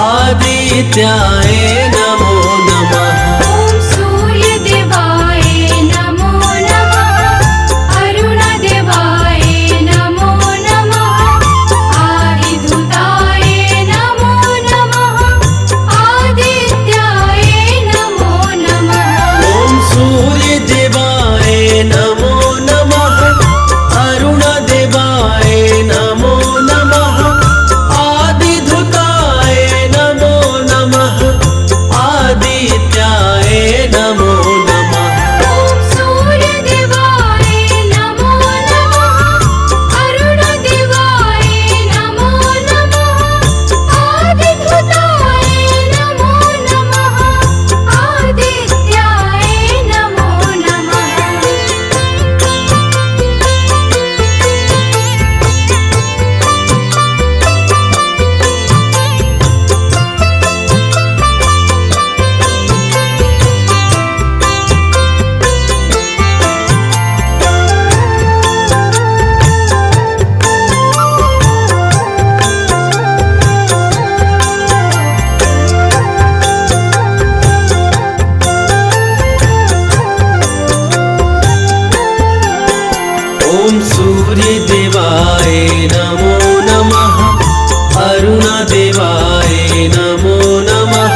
आदित्याय नमो नमः। ॐ सूर्यदेवाय नमो नमः। अरुणदेवाय नमो नमः। आदिधूताय नमो नमः। आदित्याय नमो नमः। ॐ सूर्यदेवाय नमो नमः। अरुणदेवाय नमो नमः। आदिधूताय नमो नमः। आदित्याय नमो नमः। ॐ सूर्यदेवाय नमो नमः। अरुणदेवाय नमो नमः। आदिधूताय नमो नमः। आदित्याय नमो नमः। ॐ सूर्यदेवाय नमो नमः। अरुणदेवाय नमो नमः।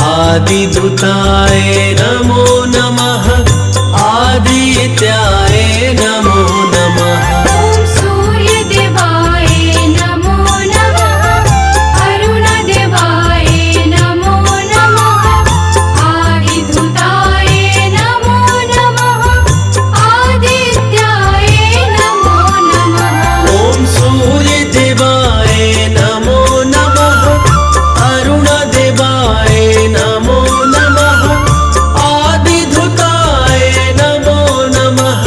आदिधूताय नमो नमः। आदित्याय नमो नमः। ॐ सूर्यदेवाय नमो नमः। अरुणदेवाय नमो नमः। आदिधूताय नमो नमः। आदित्याय नमो नमः। ॐ सूर्यदेवाय नमो नमः। अरुणदेवाय नमो नमः। आदिधूताय नमो नमः।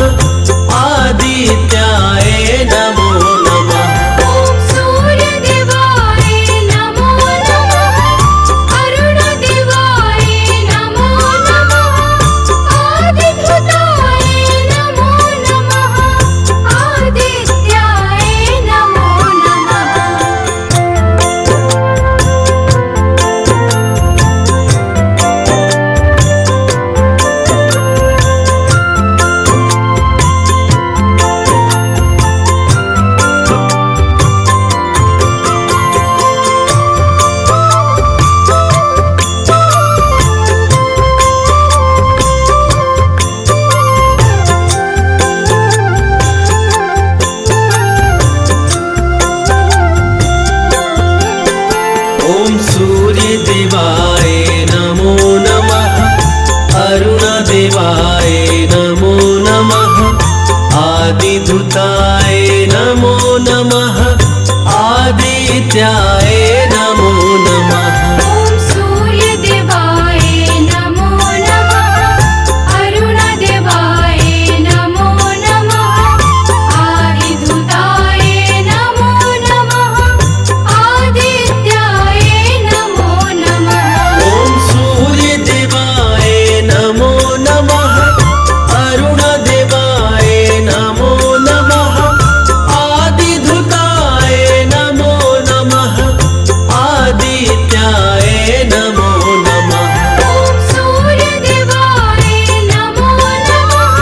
आदित्याय नमो नमः। ॐ सूर्यदेवाय नमो नमः। अरुणदेवाय नमो नमः। आदिधूताय नमो नमः। आदित्याय नमो नमः। ॐ सूर्यदेवाय नमो नमः। अरुणदेवाय नमो नमः। आदिधूताय नमो नमः। आदित्याय नमो नमः। ॐ सूर्यदेवाय नमो नमः। अरुणदेवाय नमो नमः। आदिधूताय नमो नमः। आदित्याय नमो नमः। ॐ सूर्यदेवाय नमो नमः। अरुणदेवाय नमो नमः। आदिधूताय नमो नमः। आदित्याय नमो नमः। ॐ सूर्यदेवाय नमो नमः।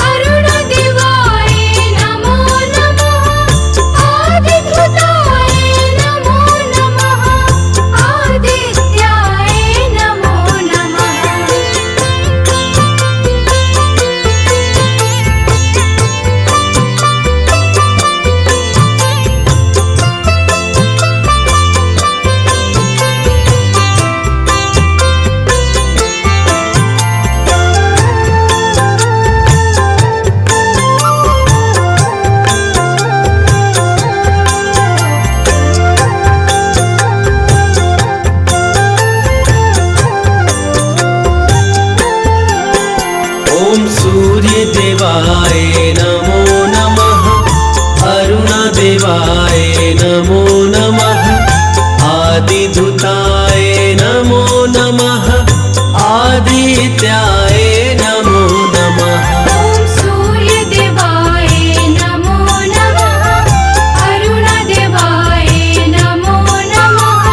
अरुणदेवाय नमो नमः। आदिधूताय नमो नमः। आदित्याय नमो नमः। ॐ सूर्यदेवाय नमो नमः। अरुणदेवाय नमो नमः। आदिधूताय नमो नमः। आदित्याय नमो नमः। ॐ सूर्यदेवाय नमो नमः। अरुणदेवाय नमो नमः।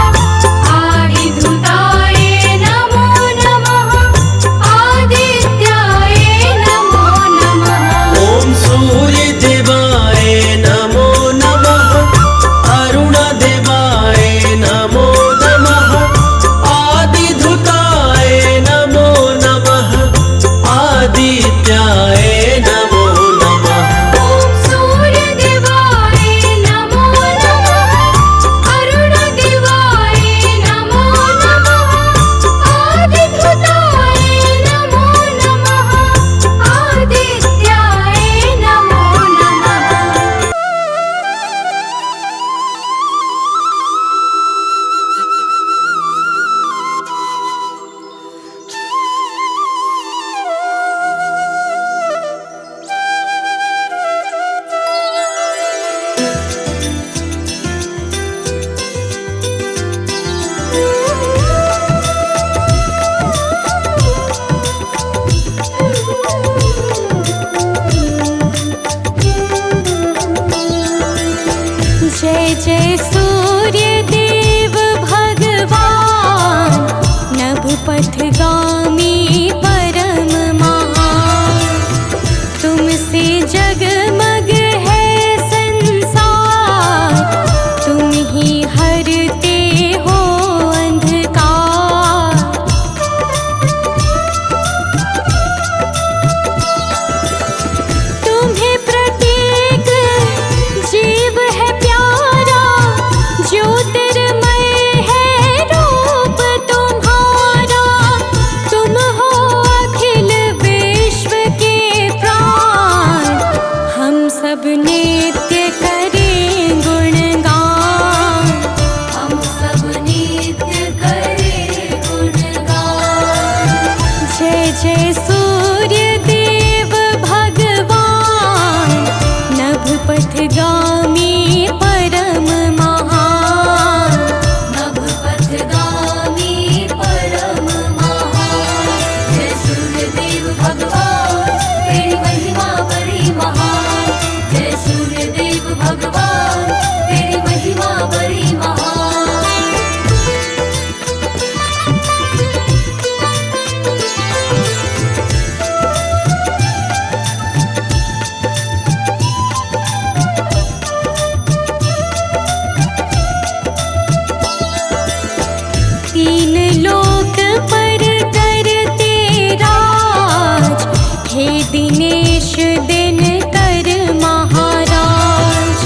तीन लोक पर करते राज, हे दिनेश दिनकर महाराज।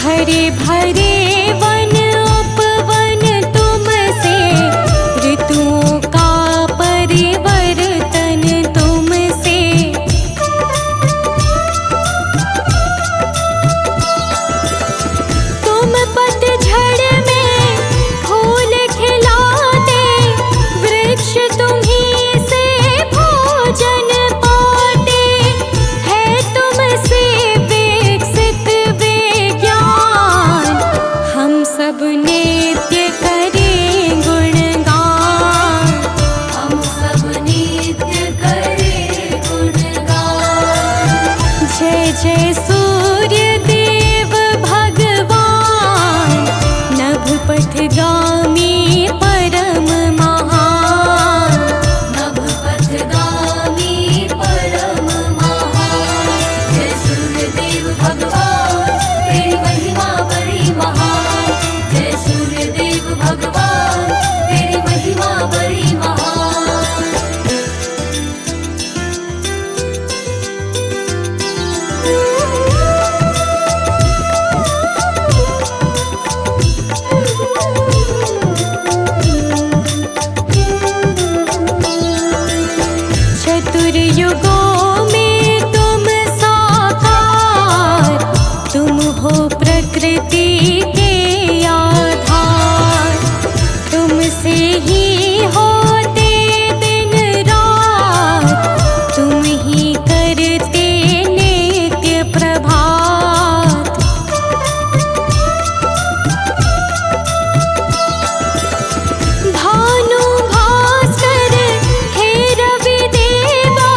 हरे भरे वन उपवन तुमसे, ऋतुओं का परिवर्तन तुमसे। तुम पतझड़ में फूल खिलाते, वृक्ष तुम्हीं से भोजन पाते। है तुमसे विकसित विज्ञान, हम सब नित्य करें गुणगान। हम सब नित्य करें गुणगान। जय जय सूर्य देव भगवान, नभ पथगामी परम महान। नभ पथगामी परम महान। जय सूर्य देव भगवान, तेरी महिमा बड़ी महान। जय सूर्य देव भगवान, तेरी महिमा बड़ी महान। चतुर्युगों में तुम साकार, तुम हो प्रकृति के आधार। तुमसे ही होते दिन रात, तुम ही करते नित्य प्रभात। भानु भास्कर हे रवि देवा,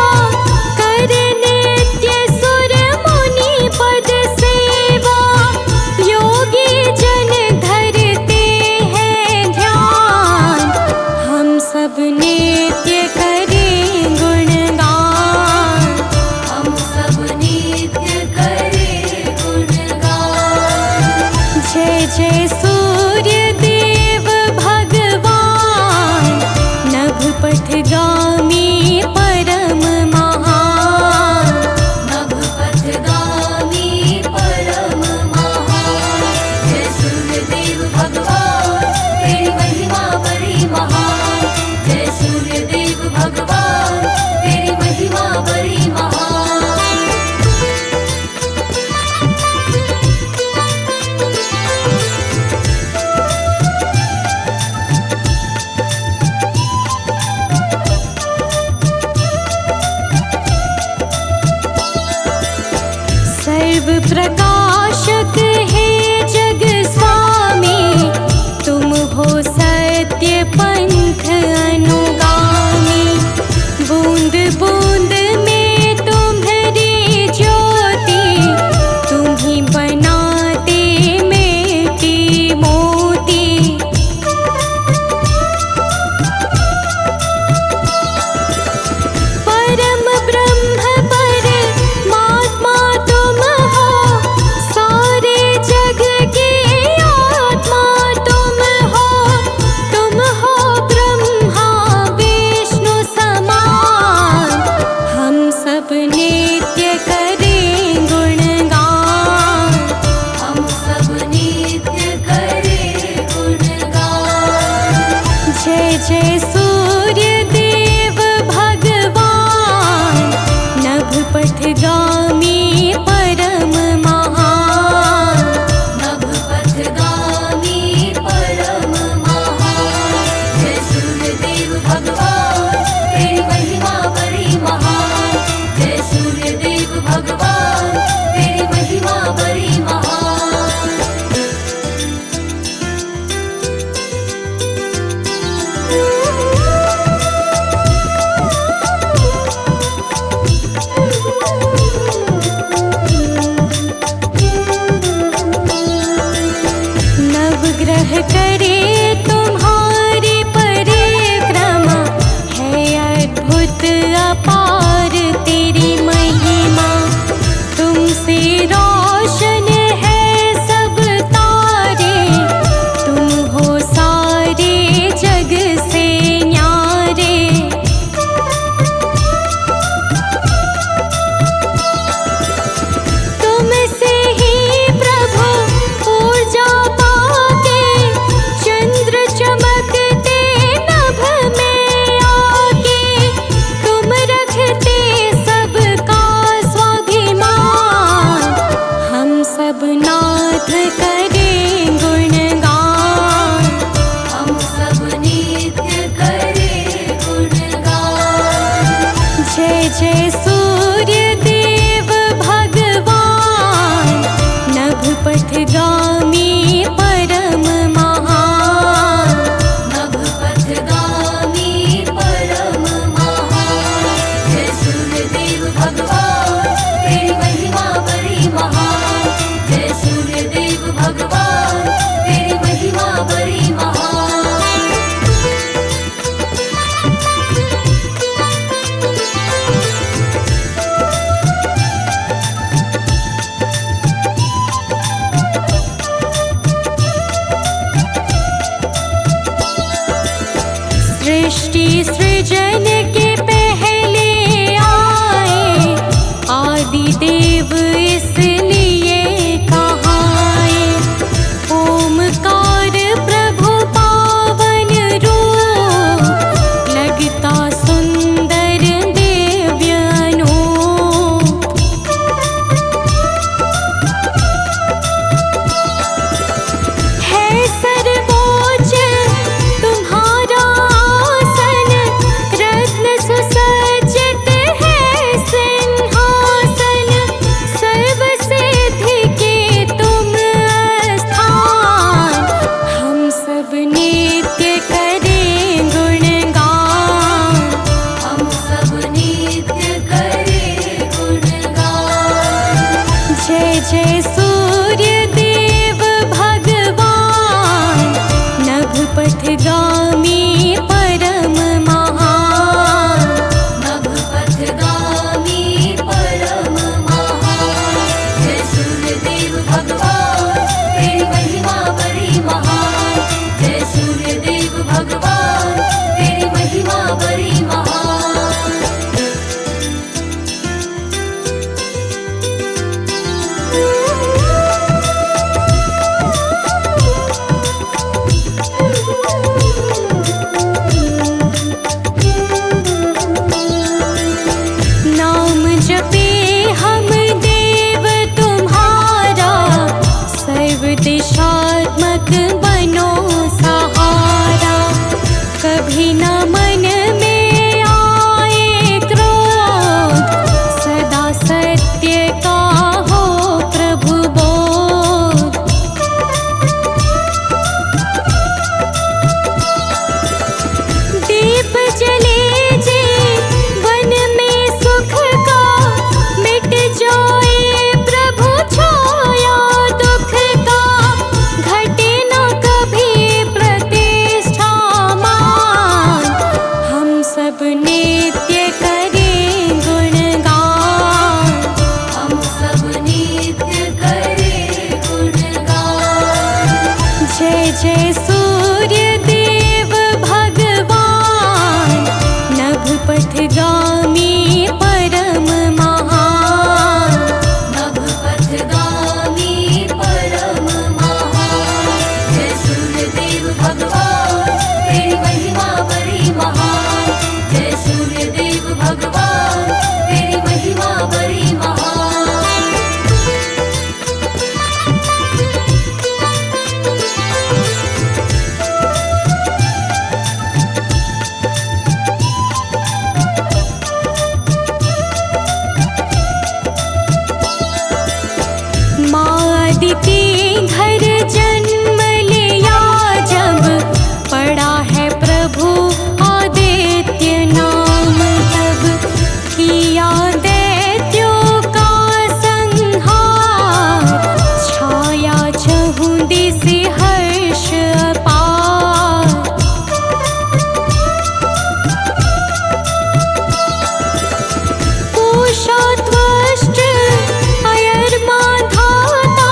कर नित्य सुर मुनि पद सेवा। योगी जन धरते हैं ध्यान, हम सब नित्य करें गुणगान। हम सब नित्य करें गुणगान। जय जय सूर्य देव भगवान, नभ पथगामी परम महान। नभ पथगामी परम महान। जय सूर्य देव भगवान, तेरी महिमा बड़ी महान। जय सूर्य देव भगवान, तेरी महिमा बड़ी महान। सर्व प्रकाशक हे जग स्वामी, तुम हो सत्य पंथ अनुगामी। बूंद बूंद में तुम्हारी ज्योति, तुम ही बनाते मिट्टी मोती। परम ब्रह्म परमात्मा तुम हो, सारे जग की आत्मा तुम हो। तुम हो ब्रह्मा विष्णु समान, हम सब नित्य करें गुणगान। हम सब नित्य करें गुणगान। जय जय सूर्य देव भगवान, नभ पथगामी परम महान। नभ पथगामी परम महान। जय सूर्य देव भगवान, तेरी महिमा बड़ी महान। जय सूर्य देव भगवान, तेरी महिमा बड़ी महान। नवग्रह करे तुम्हारी परिक्रमा, है अद्भुत अपार तेरी महिमा। तुमसे रोशन है सब तारे, तुम हो सारे जग सृष्टि सृजन के पहले आए, आदि देव इसलिए कहाए। ओमकार प्रभु पावन रूप, लगता सुंदर दिव्य अनूप। है सर्वोच्च तुम्हारा आसन, रत्न सुसज्जित है सिंहासन। सर्वसिद्धि के तुम स्थान, हम सब नित्य करें गुणगान। हम सब नित्य करें गुणगान। जय जय सूर्य देव भगवान, नभपथगामी परम महान। नभपथगामी परम महान। जय सूर्यदेव भगवान, तेरी महिमा बड़ी महान। जय सूर्यदेव भगवान, तेरी महिमा बड़ी महान। नाम जपे हम देव तुम्हारा, सर्व दिशात्मक बनो सहारा। कभी न मन में आए क्रोध, सदा सत्य का हो प्रभु बोध। दीप जले जीवन में सुख का, मिट जाए प्रभु छाया दुख का। घटे न कभी प्रतिष्ठा मान, हम सब नित्य करें गुणगान। हम सब नित्य करें गुणगान। जय जय सूर्य देव भगवान, नभपथगामी परम महान। नभपथगामी परम महान। जय सूर्यदेव भगवान, तेरी महिमा बड़ी महान। जय सूर्यदेव भगवान, तेरी महिमा बड़ी महान। माँ अदिति घर जन्म लिया जब, पड़ा है प्रभु आदित्य नाम तब। किया दैत्यों का संहार, छाया चहुं दिशि हर्ष अपार। पूषा त्वष्ट अयर्मा धाता,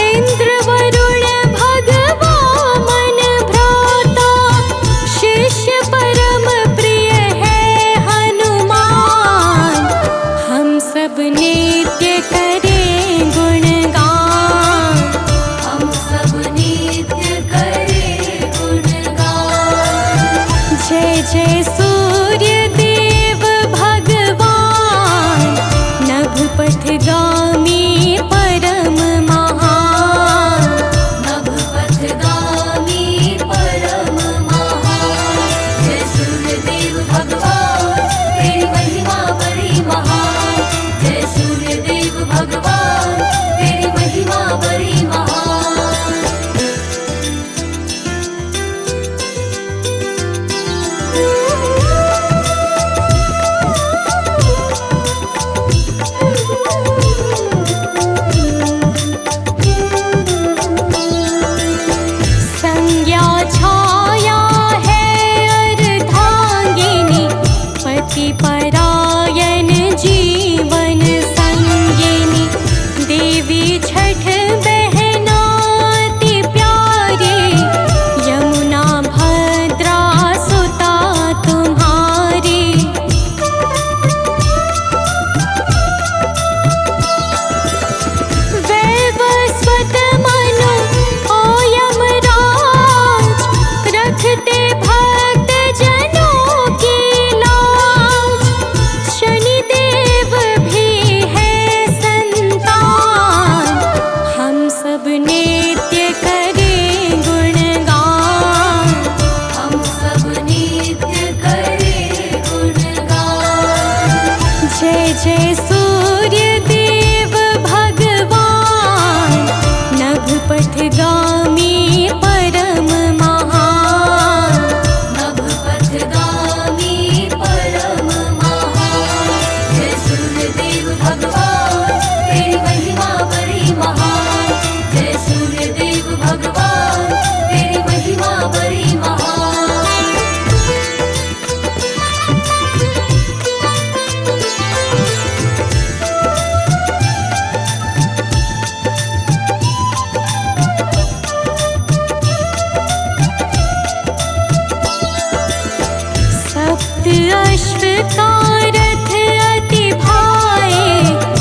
इंद्र वरुण भगवान भ्राता। शिष्य परम प्रिय है हनुमान, हम सब नित्य करें गुणगान। हम सब नित्य करें गुणगान। जय जय सूर्य देव भगवान, नभपथगामी परम महान। नभपथगामी परम महान। जय सूर्यदेव भगवान, तेरी महिमा बड़ी महान। जय सूर्यदेव भगवान, तेरी महिमा बड़ी महान। अश्व का रथ अति भाए,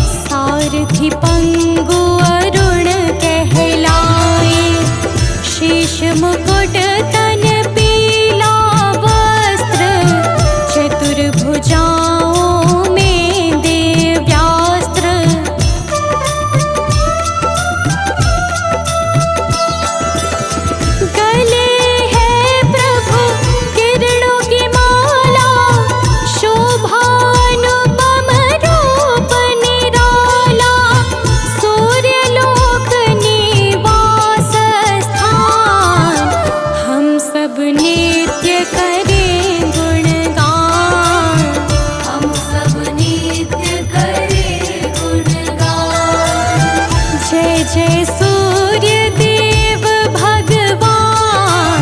सारथी पंगु अरुण कहलाए। शीश मुकुट तन पीला वस्त्र, चतुर्भुजाओं में दिव्यास्त्र। गले है प्रभु किरणों की माला, शोभानुपम रूप निराला। सूर्यलोक निवास स्थान, हम सब नित्य करें गुणगान। हम सब नित्य करें गुणगान। जय जय सूर्य देव भगवान,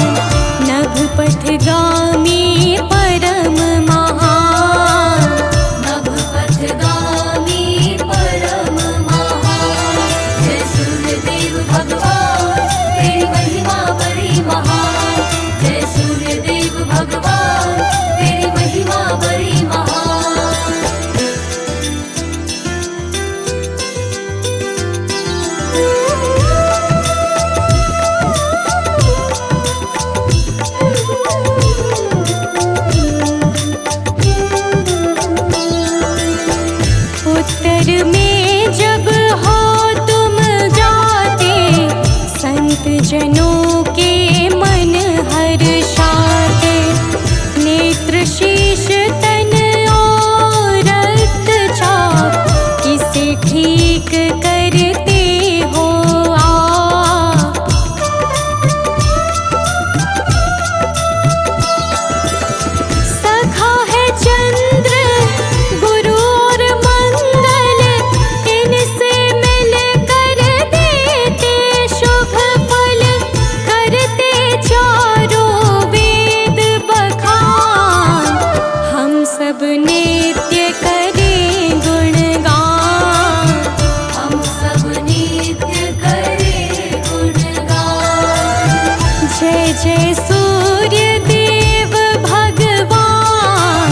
नभ पथगामी परम महान। नभ पथगामी परम महान। जय सूर्यदेव भगवान, तेरी महिमा बड़ी महान। जय सूर्यदेव भगवान, तेरी महिमा बड़ी महान। उत्तर में जब हो तुम जाते, संत जनों के मन हर्षाते। नेत्र शीश तन और रक्तचाप, किसे ठीक करते हो आप। सखा है चंद्र गुरु और मंगल, इनसे मिल कर देते शुभ फल। करते चारों वेद बखान, हम सब नित्य करें गुणगान। हम सब नित्य करें गुणगान। जय जय सूर्य देव भगवान,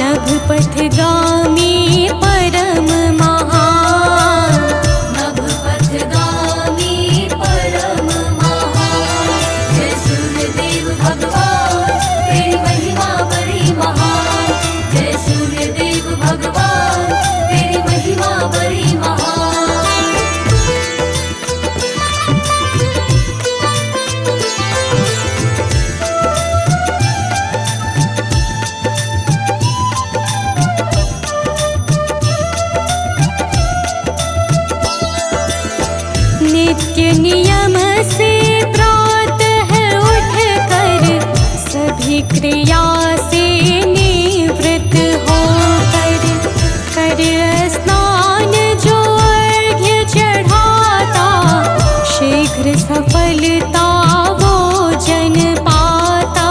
नभ पथगामी परम महान। नभ पथगामी परम महान। जय सूर्यदेव भगवान, तेरी महिमा बड़ी महान। जय सूर्यदेव भगवान, तेरी महिमा बड़ी महान। नित्य नियम से प्रातः उठकर, सभी क्रिया से निवृत्त होकर, कर स्नान जो अर्घ्य चढ़ाता, शीघ्र सफलता वो जन पाता।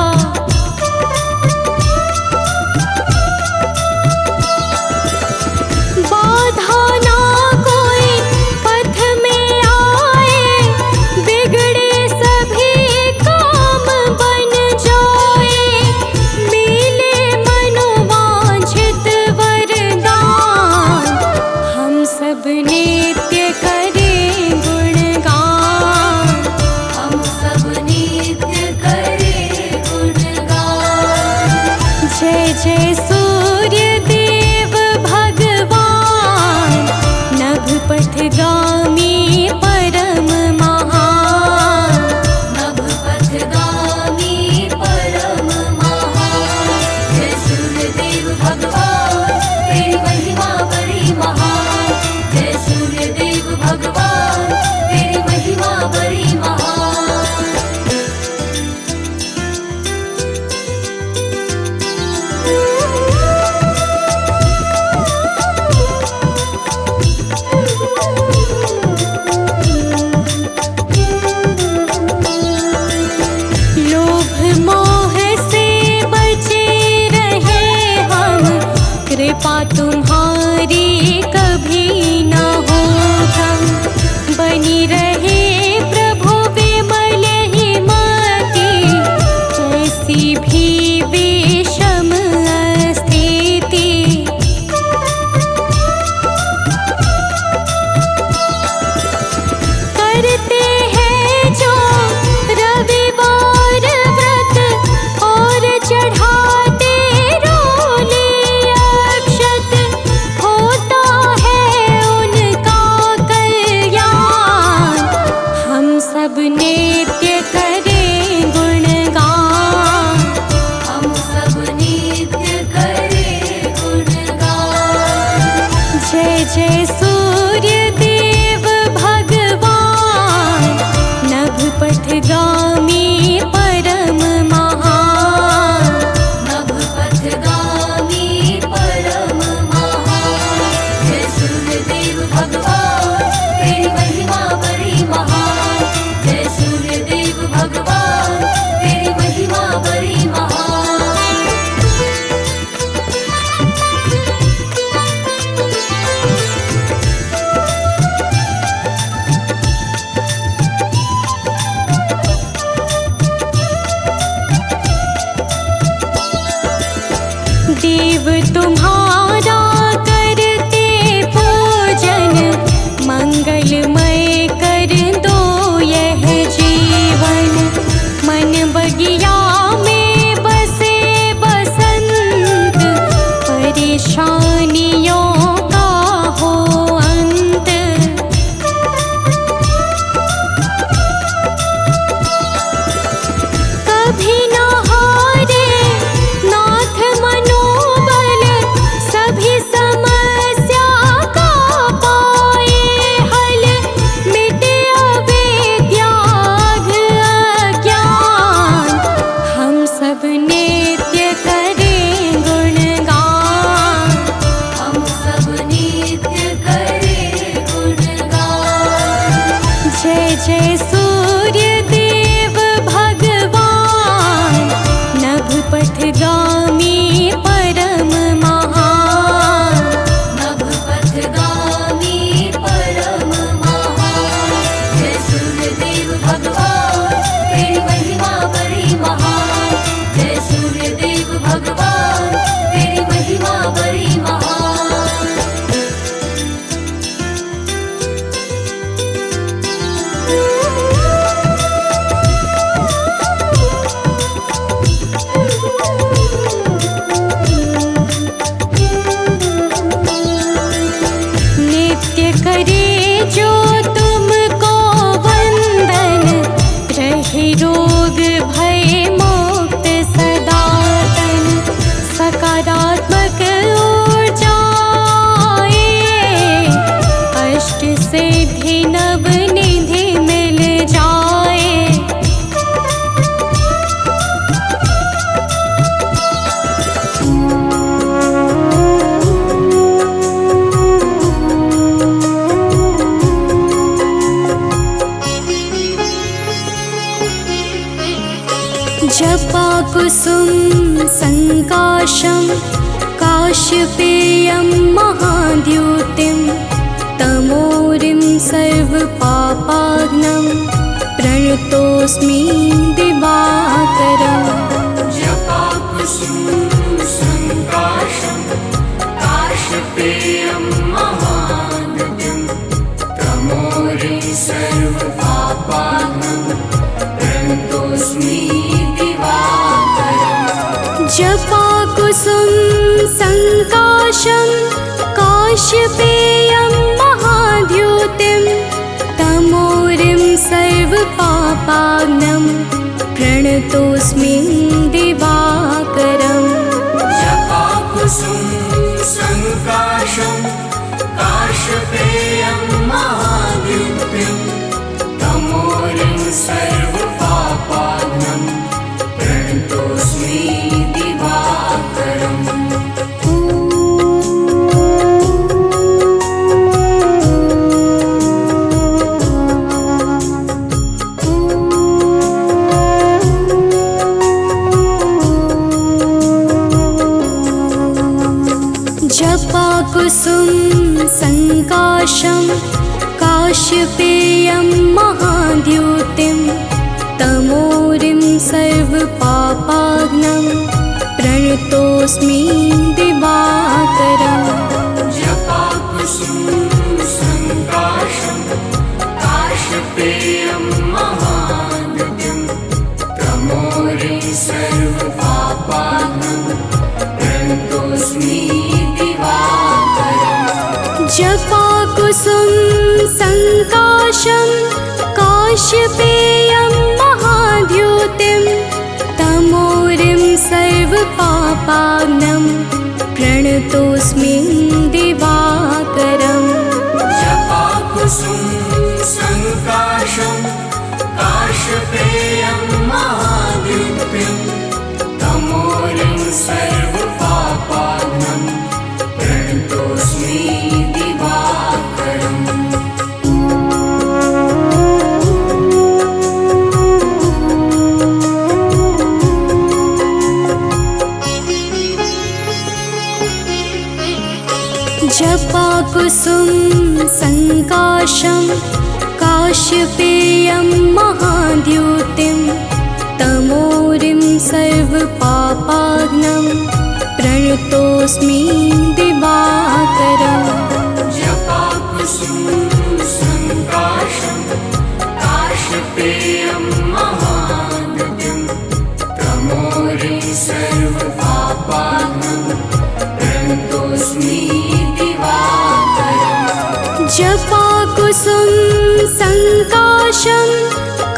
बाधा ना कोई पथ में आए, बिगड़े सभी काम बन जाए। मिले मनोवांछित वरदान, हम सब नित्य करें गुणगान। हम सब नित्य करें गुणगान। जय जय सूर्य देव भगवान, नभ पथगामी परम महान। नभ पथगामी परम महान। जय सूर्यदेव भगवान, तेरी महिमा बड़ी महान। जय सूर्यदेव भगवान, तेरी महिमा बड़ी महान। लोभ मोह से बचे रहे हम, कृपा तुम्हारी कभी न हो कम। बनी रहे प्रभु विमल ही मति, कैसी भी विषम स्थिति। तुम्हारा करते पूजन, मंगलमय कर दो यह जीवन। मन बगिया में बसे बसंत, परेशानियों का हो अंत। कभी न हारे नाथ मनोबल, सभी समस्या का पाए हल। मिटे अविद्याघ अज्ञान, हम सब नित्य करें गुणगान। हम सब नित्य करें गुणगान। जय जय सूर्य देव भगवान, नभ पथगामी परम महान। नभ पथगामी परम महान। जय सूर्यदेव भगवान, तेरी महिमा बड़ी महान। जय सूर्यदेव भगवान, तेरी महिमा बड़ी महान। नित्य करे जो तुमको वंदन, रहे रोग भय मुक्त सदातन। सकारात्मक ऊर्जा आए, अष्ट सिद्धि नव निधि मिल जाए। जपा कुसुम संकाशं, काशपेयं महाद्युतिं। तमोरिं सर्वपापाग्नं, प्रणतोऽस्मि दिवाकरम्। जपा कुसुम संकाशं, काशपेयं महाद्युतिं। तमोरिं सर्वपापाग्नं, प्रणतोऽस्मि दिवाकरम्। जपा कुसुम संकाशं, काशपेयं महाद्युतिं। तमोरिं सर्वपापाग्नं, प्रणतोऽस्मि दिवाकरम्। जपा कुसुम संकाशं, काशपेयं महाद्युतिं। तमोरिं सर्वपापाग्नं, प्रणतोऽस्मि दिवाकरम्। जपा कुसुम संकाशं, काशपेयं महाद्युतिं। तमोरिं सर्वपापाग्नं, प्रणतोऽस्मि दिवाकरम्। जपा कुसुम संकाशं, काशपेयं महाद्युतिं। तमोरिं सर्वपापाग्नं, प्रणतोऽस्मि दिवाकरम्। जपा कुसुम संकाशं, काशपेयं महाद्युतिं। तमोरिं सर्वपापाग्नं, प्रणतोऽस्मि दिवाकरम्। जपा कुसुम संकाशं, काशपेयं महाद्युतिं। तमोरिं सर्वपापाग्नं, प्रणतोऽस्मि दिवाकरम्। जपा कुसुम संकाशं, काशपेयं महाद्युतिं। तमोरिं सर्वपापाग्नं, प्रणतोऽस्मि दिवाकरम् जपाकुसुम संकाशं काशपेयं महाद्युतिं तमोरिं सर्वपापात्मं प्रणतोऽस्मि दिवाकरम् जपाकुसुम संकाशं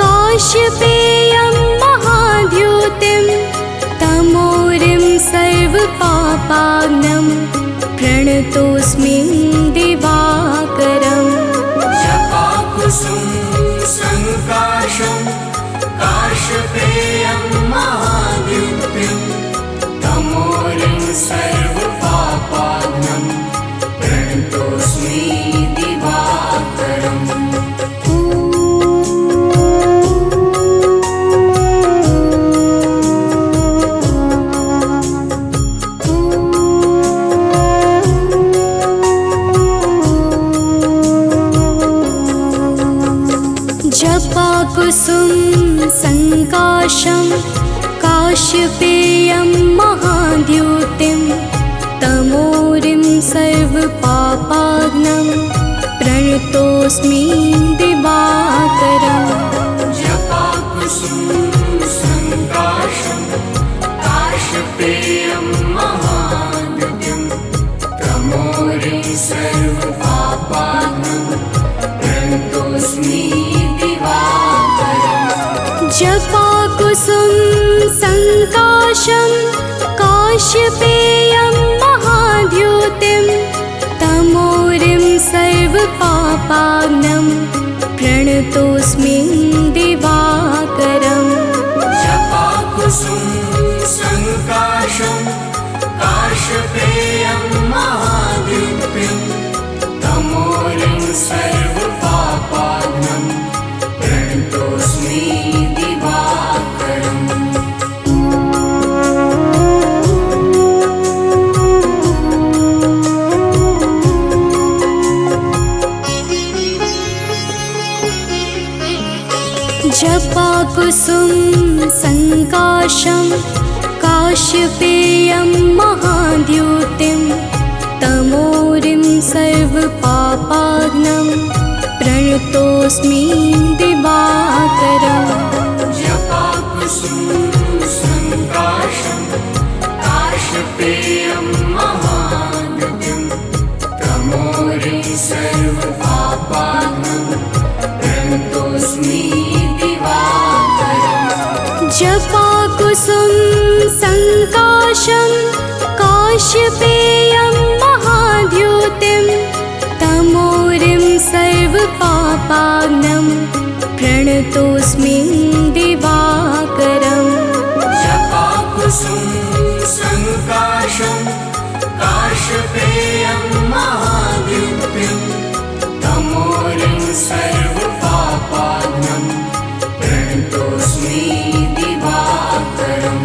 काश्यपेयं महाद्युतिं तमोरिं सर्वपापाग्नं प्रणतोऽस्मि दिवाकरम् जपाकुसुम संकाशं काशपेयं महाद्युतिं तमोरिं सर्वपापाग्नं प्रणतोऽस्मि दिवाकरम् जपाकुसुम संकाशं काश्यपेयं महाद्युतिं तमोरिं सर्वपापाग्नं प्रणतोऽस्मि दिवाकरम् जपाकुसुम संकाशं काशपेयं महाद्युतिं तमोरिं सर्वपापाग्नं प्रणतोऽस्मि जपाकुसुम संकाशं काश्यपेयं महाद्युतिं तमोरिं सर्वपापाग्नं प्रणतोऽस्मि दिवाकरम् जपाकुसुम संकाशं काशपेयं महाद्युतिं तमोरिं सर्वपापाग्नं प्रणतोऽस्मि दिवाकरम् जपाकुसुम संकाशं काश्यपेयं महाद्युतिं तमोरिं सर्वपापाग्नं प्रणतोऽस्मि दिवाकरम् जपाकुसुम संकाशं काशपेयं महाद्युतिं तमोरिं सर्वपापाग्नं प्रणतोऽस्मि जपाकुसुम संकाशं काश्यपेयं महाद्युतिं तमोरिं सर्वपापाग्नं प्रणतोऽस्मि दिवाकरम् जपाकुसुम संकाशं काशपेयं महाद्युतिं तमोरिं सर्वपापाग्नं प्रणतोऽस्मि दिवाकरम्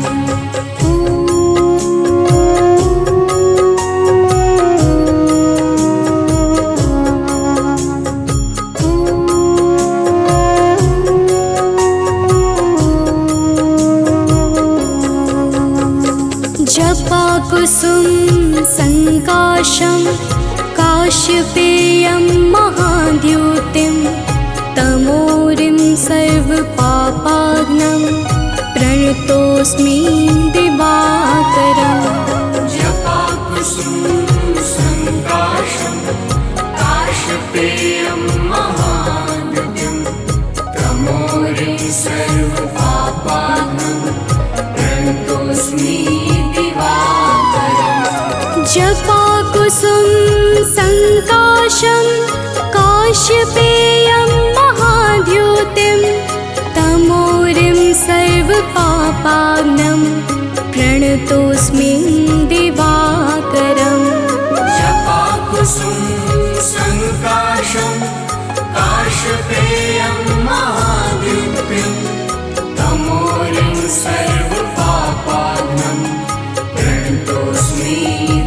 जपाकुसुम संकाशं काश्यपेयं महाद्युतिं तमोरिं सर्वपापाग्नं प्रणतोऽस्मि दिवाकरम् जपाकुसुम संकाशं काशपेयं महाद्युतिं तमोरिं सर्वपापाग्नं प्रणतोऽस्मि जपाकुसुम संकाशं काश्यपेयं महाद्युतिं तमोरिं सर्वपापाग्नं प्रणतोऽस्मि दिवाकरम् जपाकुसुम संकाशं काशपेयं महाद्युतिं तमोरिं सर्वपापाग्नं प्रणतोऽस्मि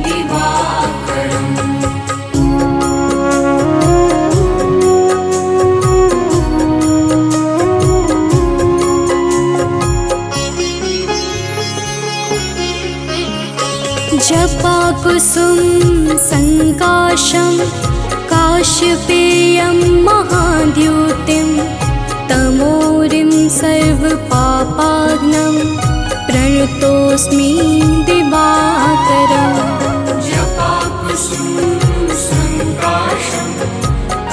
दिवाकरम् जपाकुसुम संकाशं काश्यपेयं महाद्युतिं तमोरिं सर्वपापाग्नं प्रणतोऽस्मि दिवाकरम् जपाकुसुम संकाशं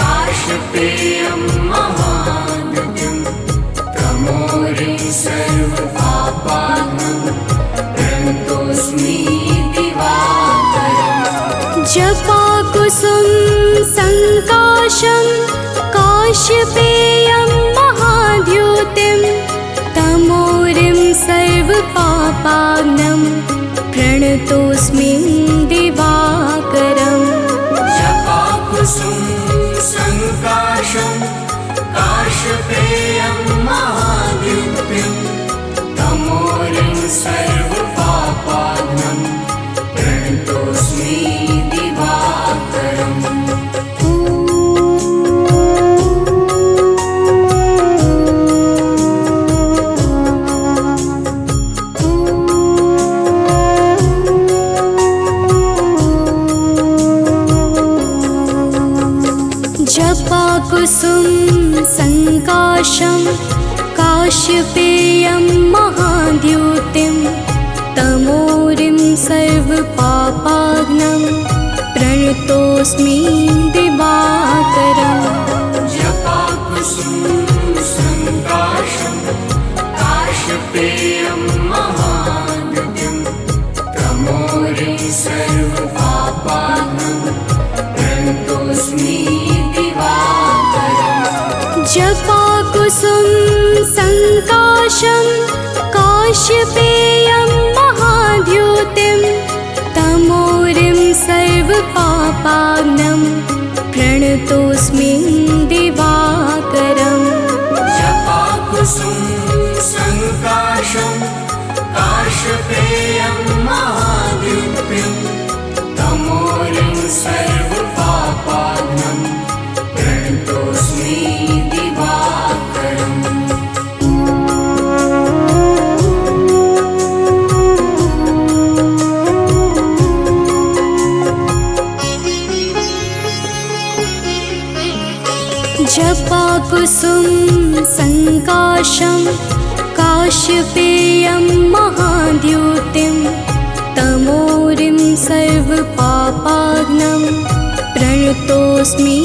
काश्यपेयं महाद्युतिं तमोरिं सर्वपापाग्नं प्रणतोऽस्मि जपाकुसुम संकाशं काश्यपेयं महाद्युतिं तमोरिं सर्वपापाग्नं प्रणतोऽस्मि दिवाकरम् जपाकुसुम संकाशं काश्यपेयं महाद्युतिं तमोरिं सर्वपापाग्नं प्रणतोऽस्मि दिवाकरम् जपाकुसुम संकाशं काश्यपेयं महाद्युतिं तमोरिं सर्वपापाग्नं प्रणतोऽस्मि दिवाकरम् जपाकुसुम संकाशं काश्यपेयं महाद्युतिं तमोरिं सर्वपापाग्नं प्रणतोऽस्मि जपाकुसुम संकाशं काश्यपेयं महाद्युतिं तमोरिं सर्वपापाग्नं प्रणतोऽस्मि दिवाकरम् जपाकुसुम संकाशं काश्यपेयं महाद्युतिं तमोरिं सर्वपापाग्नं प्रणतोऽस्मि दिवाकरम् जपाकुसुम संकाशं काश्यपेयं महाद्युतिं तमोरिं सर्वपापाग्नं प्रणतोऽस्मि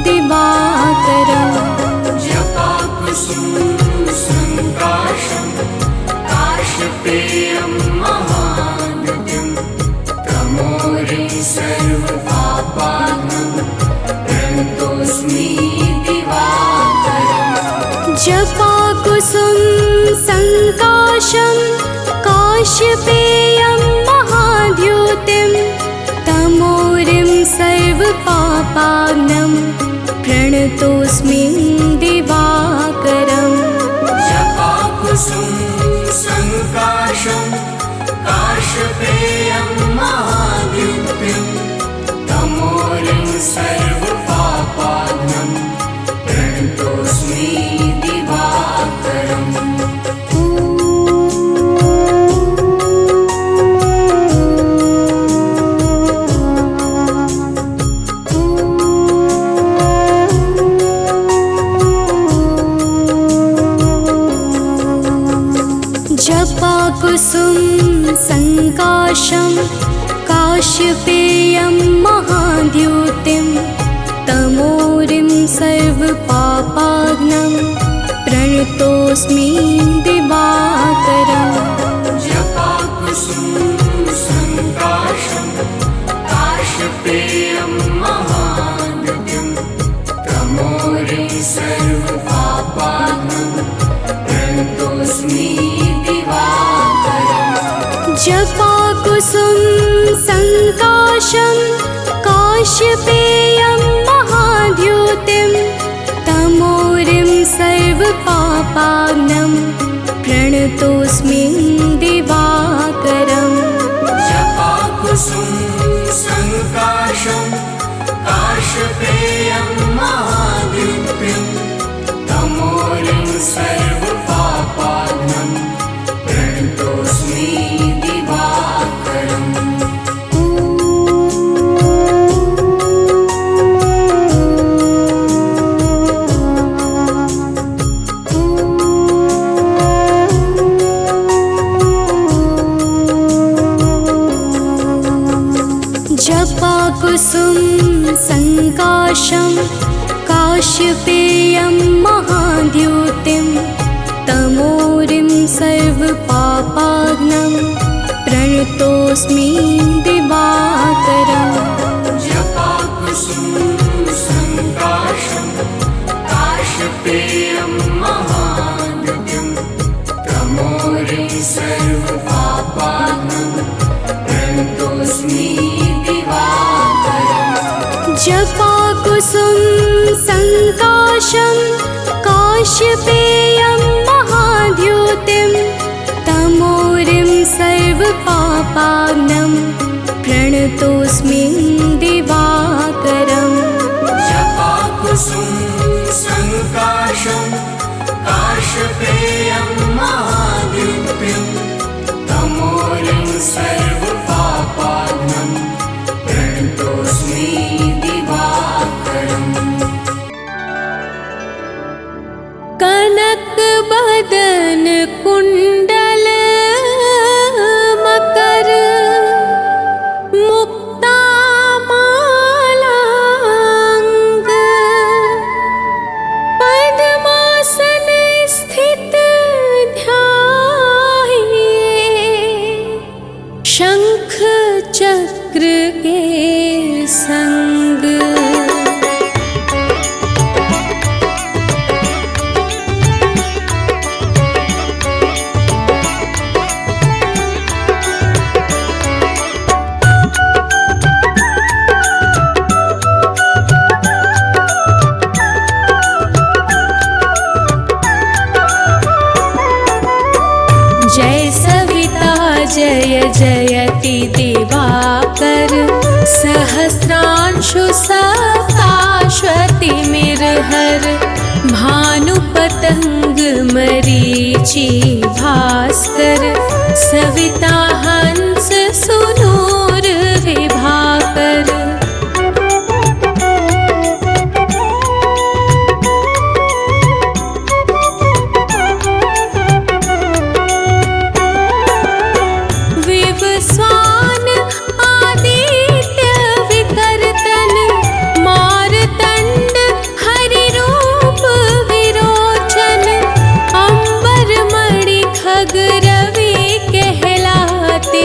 दिवाकरम् जपाकुसुम संकाशं काश्यपेयं महाद्युतिं तमोरिं सर्वपापाग्नं प्रणतोऽस्मि जपाकुसुम संकाशं काश्यपेयं महाद्युतिं तमोरिं सर्वपापाग्नं प्रणतोऽस्मि दिवाकरम् जपाकुसुम संकाशं काश्यपेयं महाद्युतिं तमोरिं सर्वपापाग्नं प्रणतोऽस्मि दिवाकरम् जपाकुसुम संकाशं काश्यपेयं महाद्युतिं तमोरिं सर्वपापाग्नं प्रणतोऽस्मि दिवाकरम् जपाकुसुम संकाशं काश्यपेयं महाद्युतिं तमोरिं सर्वपापाग्नं प्रणतोऽस्मि जपाकुसुम संकाशं काश्यपेयं महाद्युतिं तमोरिं सर्वपापाग्नं प्रणतोऽस्मि दिवाकरम् जपाकुसुम संकाशं काश्यपेयं महाद्युतिं तमोरिं सर्वपापाग्नं प्रणतोऽस्मि दिवाकरम् संकाशं काश्यपेयं महाद्युतिं तमोरिं सर्वपापाग्नं प्रणतोऽस्मि दिवाकरम् जपाकुसुम संकाशं काश्यपेयं महाद्युतिं तमोरिं सर्वपापाग्नं प्रणतोऽस्मि दिवाकरम् जपाकुसुम संकाशं काश्यपेयं महाद्युतिं तमोरिं सर्वपापाग्नं प्रणतोऽस्मि दिवाकरम् जपाकुसुम संकाशं काश्यपेयं महाद्युतिं तमोरिं सर्वपापाग्नं प्रणतोऽस्मि दिवाकरम् कनक बदन कुंडल मकर मुक्ता मालांग पद्मासन स्थित ध्याये शंख चक्र के संग। जय सविता जय जयति दिवाकर सहस्रांशु सकाश्वतिमिर्हर भानुपतंग मरीचि भास्कर सविता हंस सुनूर विभाकर। विवस्वान आदित्य विकर्तन मारतंड हरिरूप विरोचन अंबर मणि खग रवि कहलाते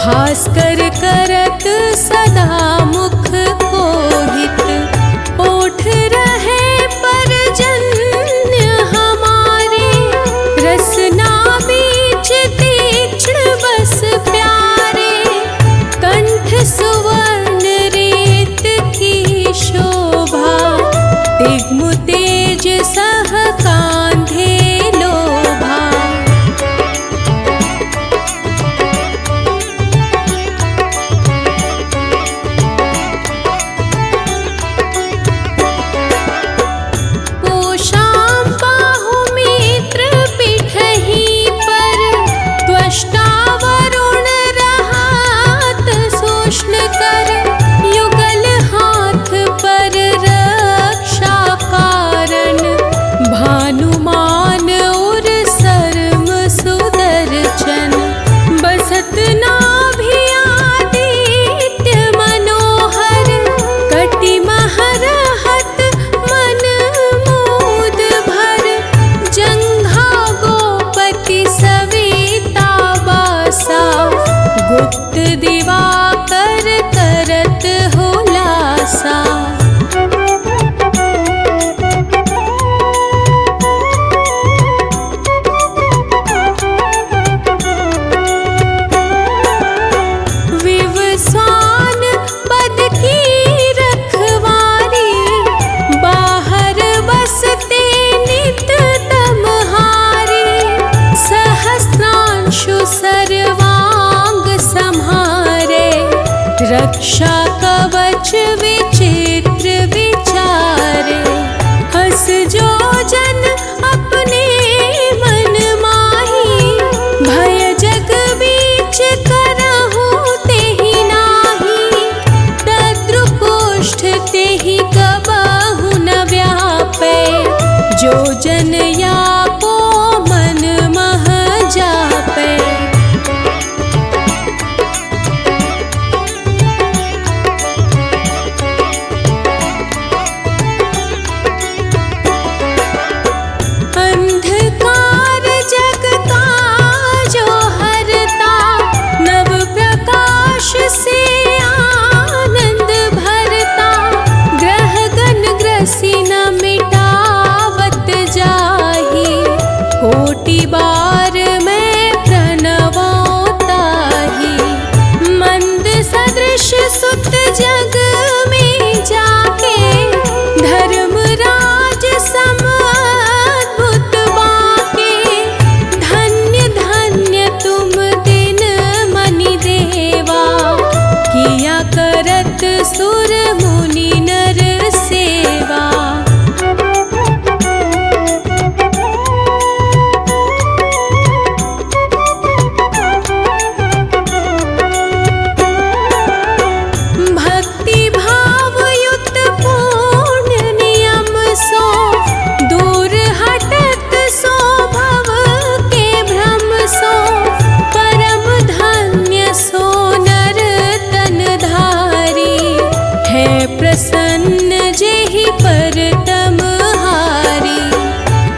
भास्कर करत सदा मुख कोहित, ओठ रहे परजन्य हमारे, रसना बीच तीक्ष्ण बस प्यारे, कंठ सुवर्ण रेत की शोभा, तिग्म तेज सह कांधे लोभा। पोषाम बाहु मित्र पिठहि पर, त्वष्टा वरुण रहात सोष्ण कर, युगल हाथ पर रक्षा कारण, भानुमान उर सर्म सुदर्शन, बसत नाभि आदित्य मनोहर, कटि महरहत मन मोद भर, जंघा गोपति सविता बासा, गुप्त दिवाकर करत हो लासा। विवस्वान पद की रखवारी, बाहर बसते नित तमहारी, सहस्रांशु सर्वांग सम्हारे, रक्षा कवच विचित्र विचारे, हस जो जन अपने मन माही, भय जग बीच करहु तेहि नाही, तद्रुकोष्ठ तेहि कबहु न व्यापै, जो जन यापो मन मह जापै। अंधकार जग का जो हरता, नव प्रकाश से आनंद भरता, ग्रह गण ग्रसी न मिटावत जाहि, कोटि बार मैं प्रणवों ताहि, मंद सदृश सुत जग में जाके, धर्मराज सम अद्भुत बाके, धन्य धन्य तुम दिन मनि देवा, किया करत सुर मुनि नर सेवा। भक्ति भाव युक्त पूर्ण नियम सो, दूर हटत सो भव के भ्रम सो, परम धन्य सो नर तन धारी, है प्रसन्न जेहि परतम हारी,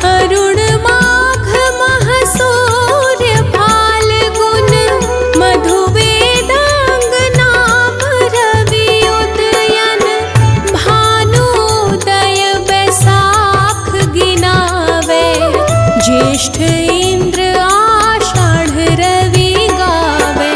अरुण माघ मह सूर्य फाल्गुन, मधु वेदांग नाम रवि उदयन, भानुदय बैसाख गिनावे, ज्येष्ठ इंद्र आषाढ़ रवि गावे।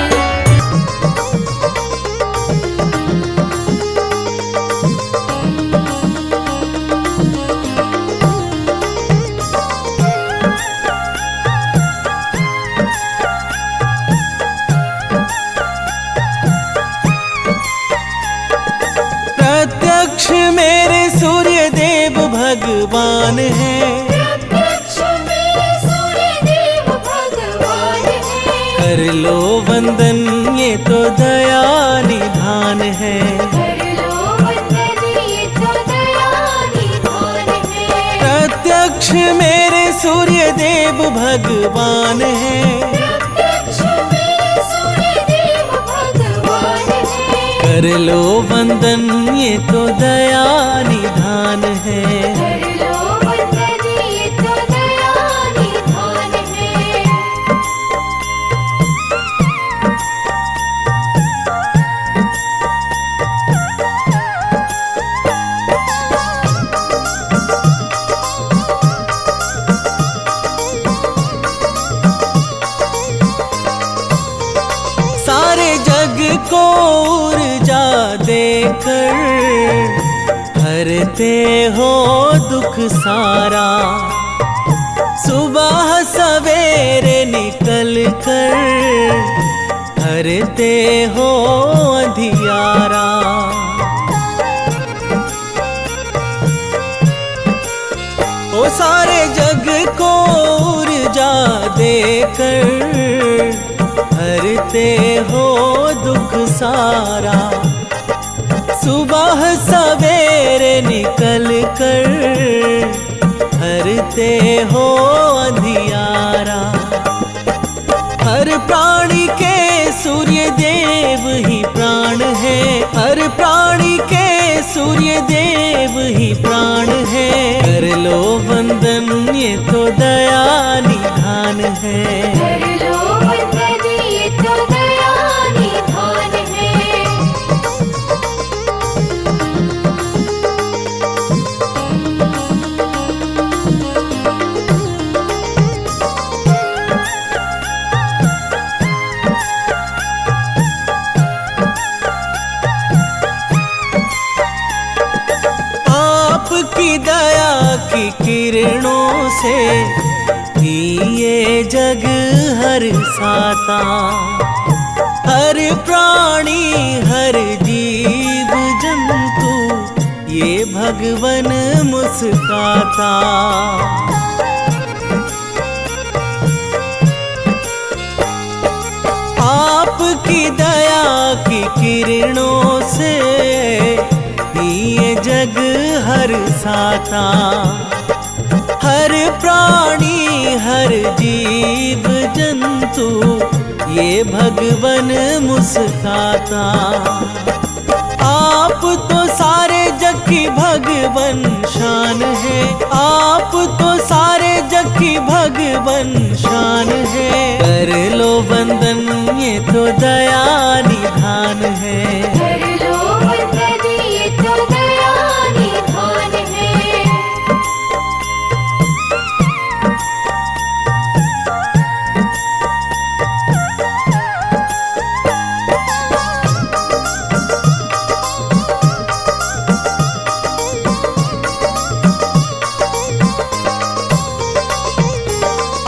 प्रत्यक्ष मेरे सूर्य देव भगवान है, प्रत्यक्ष मेरे सूर्य देव भगवान है, कर लो वंदन ये तो दया निधान है। कर लो वंदन ये तो दया निधान है, प्रत्यक्ष मेरे सूर्य देव भगवान है, प्रत्यक्ष मेरे सूर्य देव भगवान है, कर लो वंदन ये तो दया निधान है। कर लो वंदन ये तो दया निधान है। को ऊर्जा देकर हरते हो दुख सारा। सुबह सवेरे निकल कर हरते हो अंधियारा। ओ सारे जग को ऊर्जा देकर हरते हो दुख सारा। सुबह सवेरे निकल कर हरते हो अंधियारा। हर प्राणी के सूर्य देव ही प्राण है, हर प्राणी के सूर्य देव ही प्राण है। कर लो वंदन ये तो दया निधान है। कर लो वंदन ये तो दया निधान है। आपकी दया की किरणों से ही ये जग हर साता। हर प्राणी हर जीव जंतु ये भगवन मुस्काता। आपकी दया की किरणों से ये जग हर साता। हर प्राणी हर जीव जंतु ये भगवन मुस्काता। आप तो सारे जग की भगवन शान है, आप तो सारे जग की भगवन शान है। कर लो वंदन ये तो दया निधान है। कर लो वंदन ये तो दया निधान है।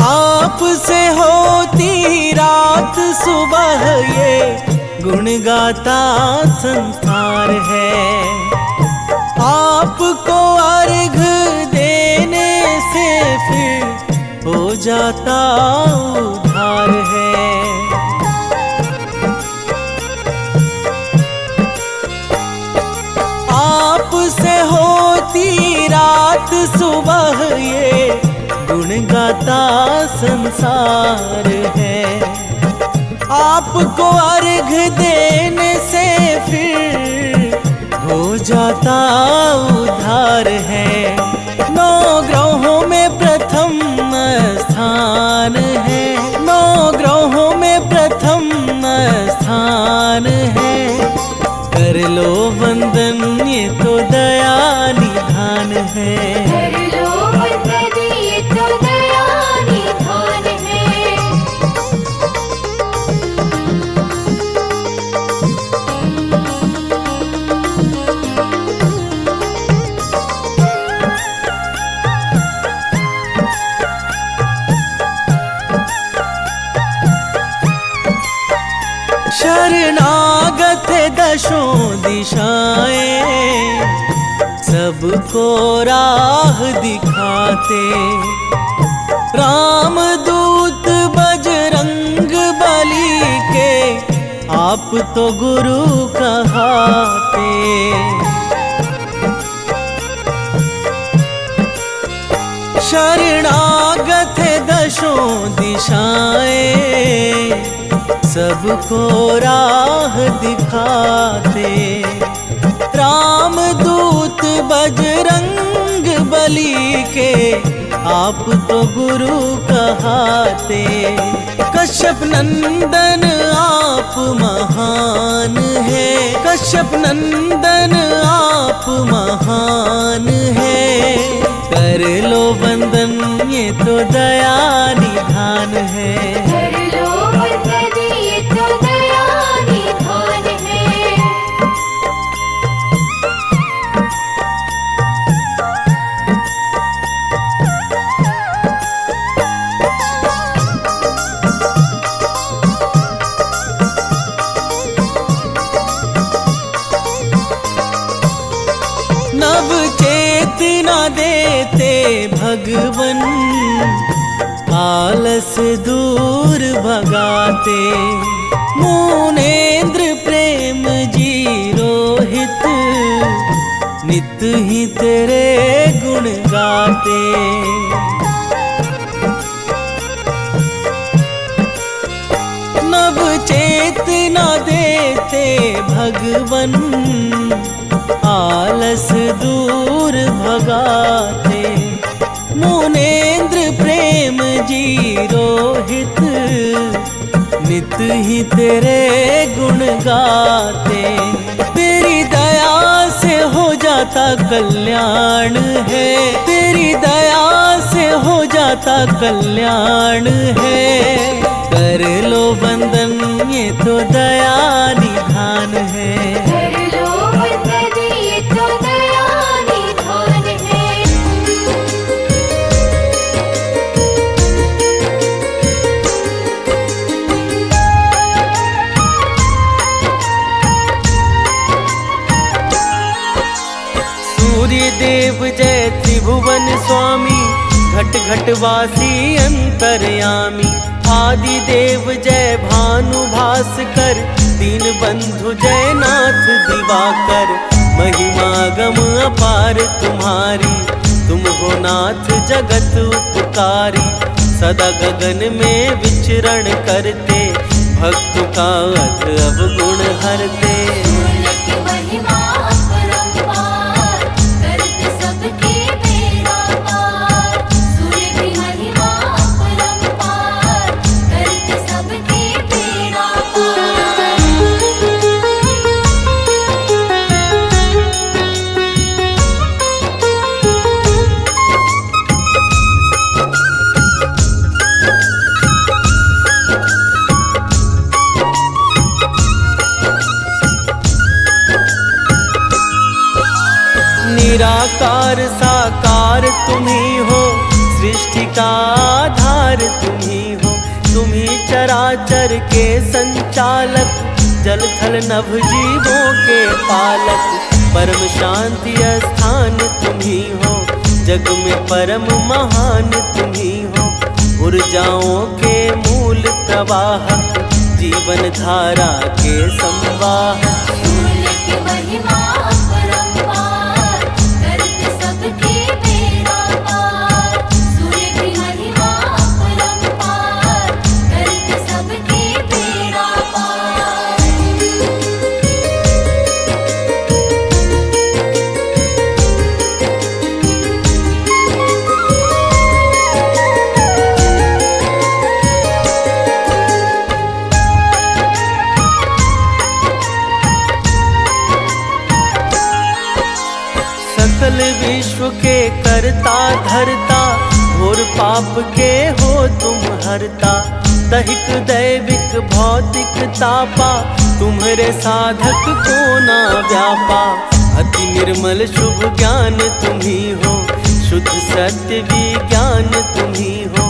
आपसे होती रात सुबह ये गुण गाता संसार है। आपको अर्घ देने से फिर हो जाता उद्धार है। आपसे होती रात सुबह ये गुण गाता संसार है। आपको अर्घ देने से फिर हो जाता उद्धार है। 9 ग्रहों में प्रथम स्थान है, 9 ग्रहों में प्रथम स्थान है। कर लो वंदन ये तो दया निधान है। कर लो वंदन ये तो दया निधान है। शरणागत दशों दिशाएं सबको राह दिखाते। राम दूत बजरंग बली के आप तो गुरु कहाते। शरणागत दशों दिशाएं सबको राह दिखाते। राम दूत बजरंग बली के आप तो गुरु कहाते। कश्यप नंदन आप महान है, कश्यप नंदन आप महान है। कर लो वंदन ये तो दया निधान है। कर लो वंदन ये तो दया निधान भगवन आलस दूर भगाते। मुनेन्द्र प्रेम जी रोहित नित ही तेरे गुण गाते। नव चेतना देते भगवन आलस दूर भगाते। मुनेन्द्र प्रेम जी रोहित नित ही तेरे गुण गाते। तेरी दया से हो जाता कल्याण है, तेरी दया से हो जाता कल्याण है। कर लो वंदन ये तो दया निधान है। कर लो वंदन ये तो दया निधान है। सूर्य देव जय त्रिभुवन स्वामी, घट घट वासी अंतर्यामी। आदि देव जय भानु भास्कर, दीन बंधु जय नाथ दिवाकर। महिमा गम अपार तुम्हारी, तुम हो नाथ जगत उपकारी। सदा गगन में विचरण करते, भक्तों का अध अवगुण हरते। सूर्य की महिमा अपरंपार, करते सबके बेड़ा पार। सूर्य की महिमा अपरंपार, करते सबके बेड़ा पार। निराकार साकार तुम ही हो, सृष्टि का आधार तुम ही हो। तुम ही चराचर के संचालक, जल थल नभ जीवों के पालक। परम शांति स्थान तुम ही हो, जग में परम महान तुम ही हो। ऊर्जाओं के मूल प्रवाहक, जीवन धारा के संवाहक। सूर्य की महिमा अपरंपार, करते सबके बेड़ा पार। सूर्य की महिमा अपरंपार, करते सबके बेड़ा पार। सकल विश्व के करता धरता, घोर पाप के हो तुम हरता। दैहिक दैविक भौतिक तापा, तुम्हारे साधक को ना व्यापा। अति निर्मल शुभ ज्ञान तुम ही हो, शुद्ध सत्य विज्ञान तुम ही हो।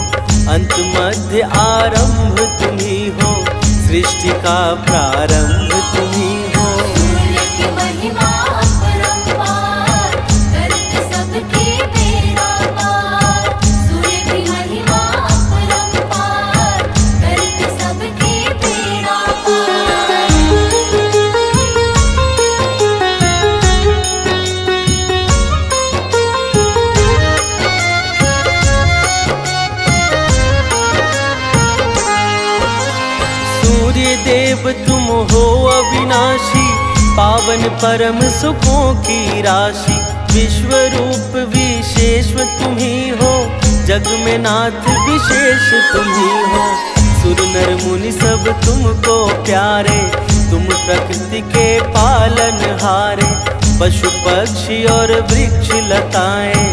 अंत मध्य आरंभ तुम ही हो, सृष्टि का प्रारंभ तुम ही हो। सूर्य की महिमा अपरंपार, करते सबके बेड़ा पार। सूर्य की महिमा अपरंपार, करते सबके बेड़ा पार। सूर्य देव तुम हो अविनाशी, पावन परम सुखों की राशि। विश्व रूप विशेष तुम ही हो, जग में नाथ विशेष तुम ही हो। सुर नर मुनि सब तुमको प्यारे, तुम प्रकृति के पालन हारे। पशु पक्षी और वृक्ष लताएं,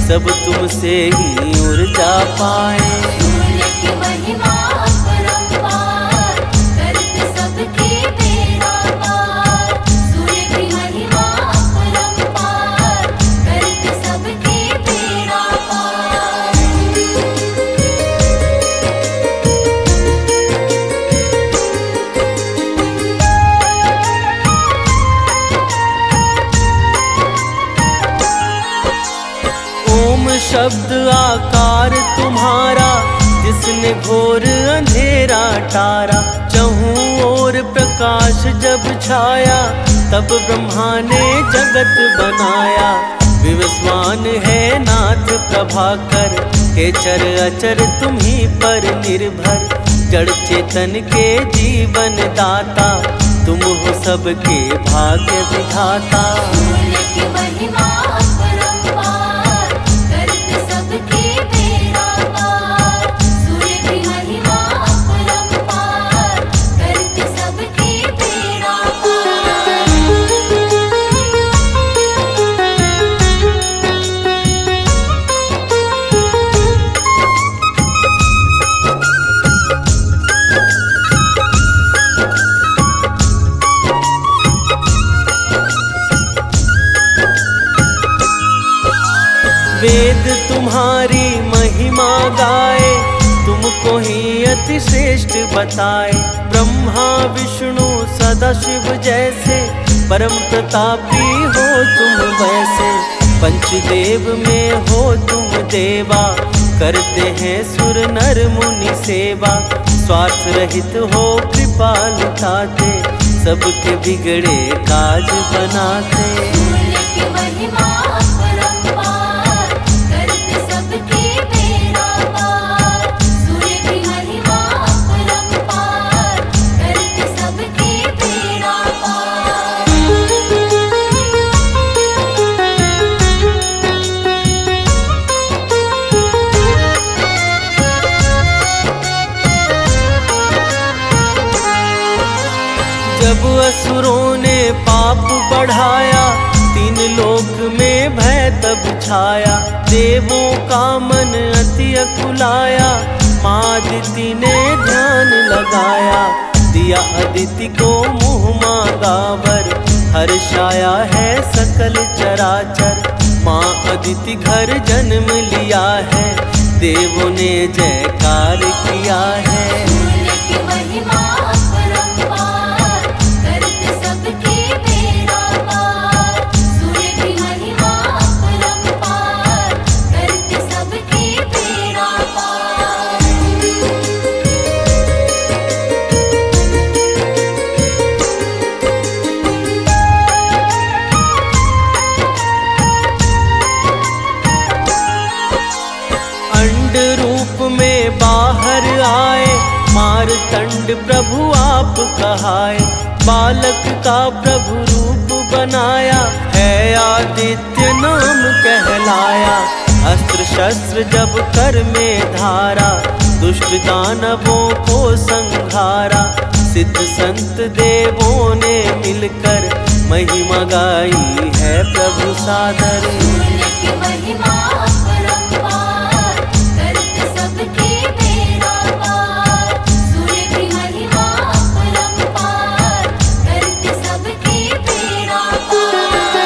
सब तुमसे ही ऊर्जा पाए। सूर्य की महिमा अपरंपार, करते सबके बेड़ा पार। सूर्य की महिमा अपरंपार, करते सबके बेड़ा पार। ओम शब्द घोर अंधेरा टारा, चहूं ओर प्रकाश जब छाया, तब ब्रह्मा ने जगत बनाया। विवस्वान है नाथ प्रभाकर, हे चर अचर तुम्हीं पर निर्भर। जड़ चेतन के जीवन दाता, तुम हो सबके भाग्य विधाता। सूर्य की महिमा अपरंपार, करत सबके बेड़ा पार। सूर्य की महिमा अपरंपार, करत सबके बेड़ा पार। वेद तुम्हारी महिमा गाए, तुमको ही अति श्रेष्ठ बताए। ब्रह्मा विष्णु सदा शिव जैसे, परम प्रतापी हो तुम वैसे। पंचदेव में हो तुम देवा, करते हैं सुर नर मुनि सेवा। स्वार्थ रहित हो कृपा लुटाते, सबके बिगड़े काज बनाते। सूर्य की महिमा अपरंपार, करत सबके बेड़ा पार। सूर्य की महिमा अपरंपार, करत सबके बेड़ा पार। जब असुरों ने पाप बढ़ाया, तीन लोक में भय तब छाया। देवों का मन अति अकुलाया, माँ अदिति ने ध्यान लगाया। दिया अदिति को मुँह मांगावर, हर्षाया है सकल चराचर। माँ अदिति घर जन्म लिया है, देवों ने जयकार किया है। सूर्य की महिमा अपरंपार, करत सबके बेड़ा पार। सूर्य की महिमा अपरंपार, करत सबके बेड़ा पार। अंड रूप में बाहर आए, मारतंड प्रभु आप कहाए। बालक का प्रभु रूप बनाया, है आदित्य नाम कहलाया। अस्त्र शस्त्र जब कर में धारा, दुष्ट दानवों को संहारा। सिद्ध संत देवों ने मिलकर, महिमा गाई है प्रभु सादर। सूर्य की महिमा अपरंपार, करत सबके बेड़ा पार। सूर्य की महिमा अपरंपार, करत सबके बेड़ा पार।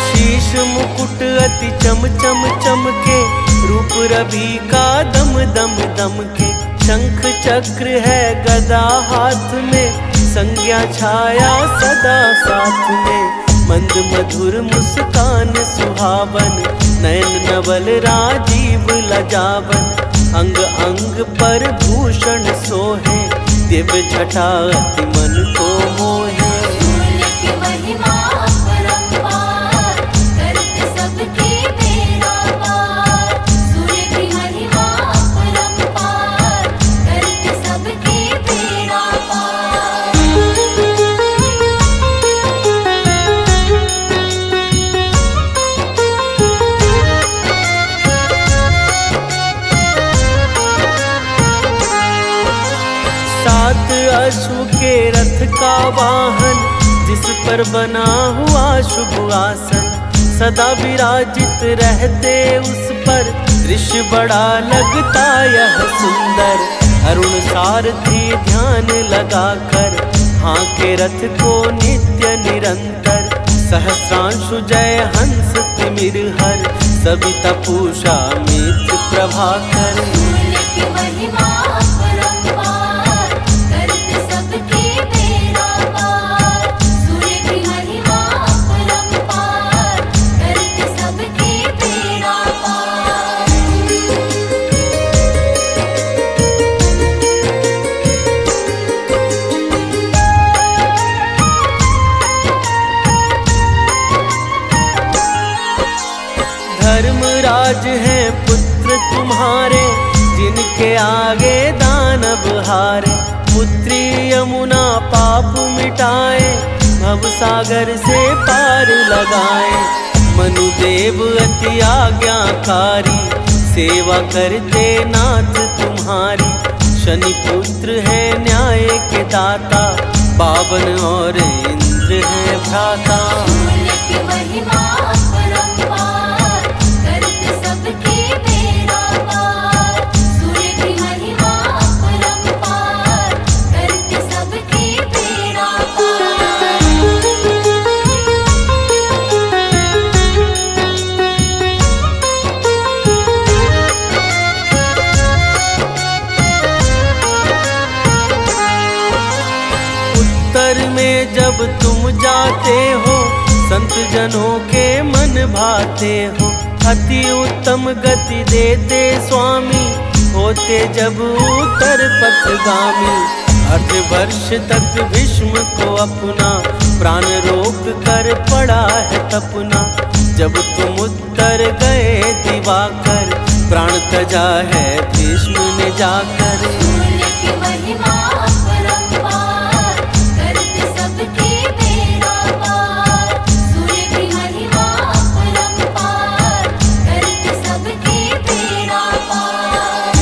शीश मुकुट अति चम चम चमके, रूप रवि का दम दम दम के। शंख चक्र है गदा हाथ में, संज्ञा छाया सदा साथ में। मंद मधुर मुस्कान सुहावन, नयन नवल राजीव लजावन। अंग अंग पर भूषण सोहे, दिव्य छटा अति मन को मोहे। सूर्य की महिमा अपरंपार, करत सबके बेड़ा पार। सूर्य की महिमा अपरंपार, करत सबके बेड़ा पार। सात अश्व के रथ का वाहन, जिस पर बना हुआ शुभ आसन। सदा विराजित रहते उस पर, दृश्य बड़ा लगता यह सुंदर। अरुण सारथी ध्यान लगाकर, हाँके रथ को नित्य निरंतर। सहस्रांशु जय हंस तिमिर हर, सविता पूषा मित्र प्रभाकर। सूर्य की महिमा अपरंपार, करत के आगे दानव हारे, पुत्री यमुना पाप मिटाए, भव सागर से पार लगाए। मनुदेव अति आज्ञाकारी, सेवा करते नाथ तुम्हारी। शनि पुत्र है न्याय के दाता, पावन और इंद्र है भ्राता। सूर्य की महिमा अपरंपार, करते सबके बेड़ा पार। सूर्य की महिमा अपरंपार, करते सबके बेड़ा पार। उत्तर में जब तुम जाते हो, संत जनों के मन भाते हो। अति उत्तम गति देते स्वामी, होते जब उत्तर पथगामी। अर्धवर्ष तक भीष्म को अपना, प्राण रोक कर पड़ा है तपना। जब तुम उत्तर गए दिवाकर, प्राण तजा है भीष्म ने जाकर। सूर्य की महिमा अपरंपार, करते सबके बेड़ा पार। सूर्य की महिमा अपरंपार, करते सबके बेड़ा पार।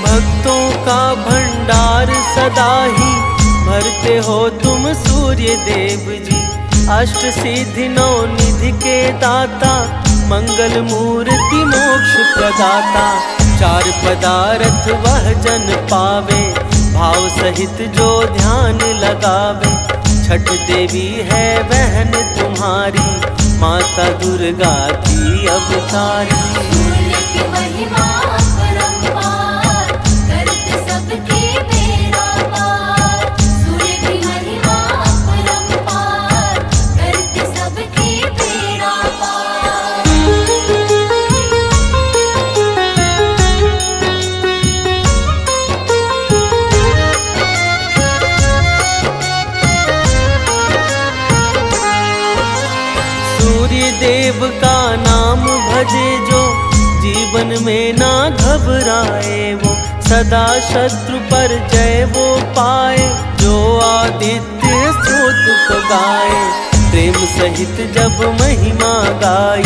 भक्तों का भंडार सदा ही भरते हो तुम सूर्य देव जी। अष्ट सिद्धि नौ निधि के दाता, मंगल मूर्ति मोक्ष प्रदाता। चार पदार्थ वह जन पावे, भाव सहित जो ध्यान लगावे। छठ देवी है बहन तुम्हारी, माता दुर्गा की अवतारी। सूर्य की महिमा अपरंपार, करते सबके बेड़ा पार। सूर्य की महिमा अपरंपार, करते सबके बेड़ा पार। सूर्य देव का नाम भजे जो, जीवन में ना घबराए वो। सदा शत्रु पर जय वो पाए, जो आदित्य स्तोत्र को गाए। प्रेम सहित जब महिमा गाई,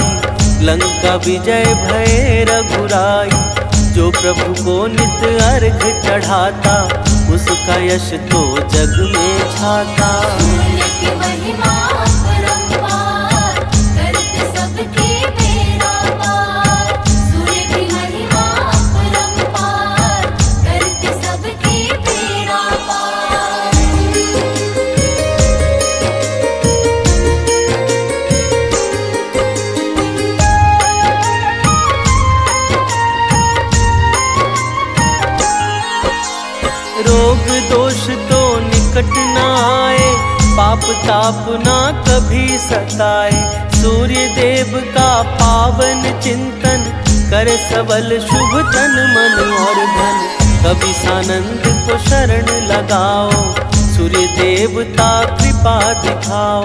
लंका विजय भय रघुराई। जो प्रभु को नित अर्घ चढ़ाता, उसका यश तो जग में छाता। सूर्य की महिमा अपरंपार, करते सबके बेड़ा पार। सूर्य की महिमा अपरंपार, करते सबके बेड़ा पार। रोग दोष तो निकट न आए, पाप ताप ना कभी सताए। सूर्य देव का पावन चिंतन, करे सबल शुभ तन मन और धन। कभी सानंद को शरण लगाओ, सूर्य देवता कृपा दिखाओ।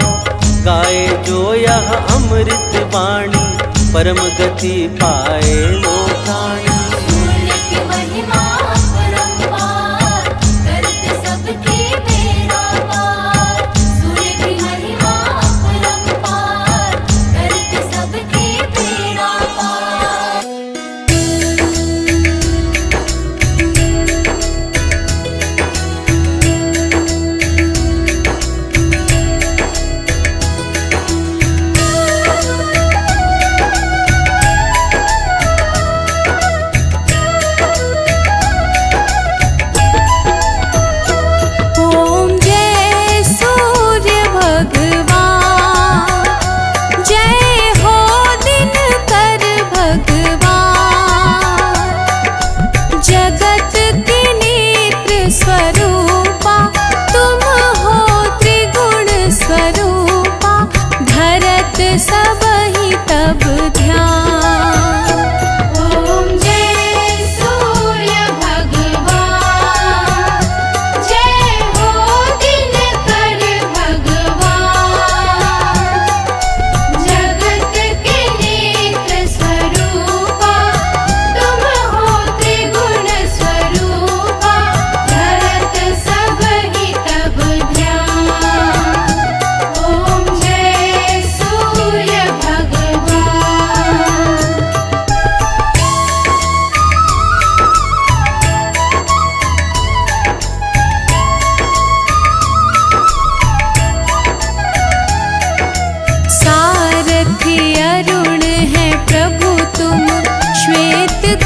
गाए जो यह अमृत वाणी, परम गति पाए वो प्राणी। सूर्य की महिमा अपरंपार, करते सबके बेड़ा पार। सूर्य की महिमा अपरंपार, करते सबके बेड़ा पार।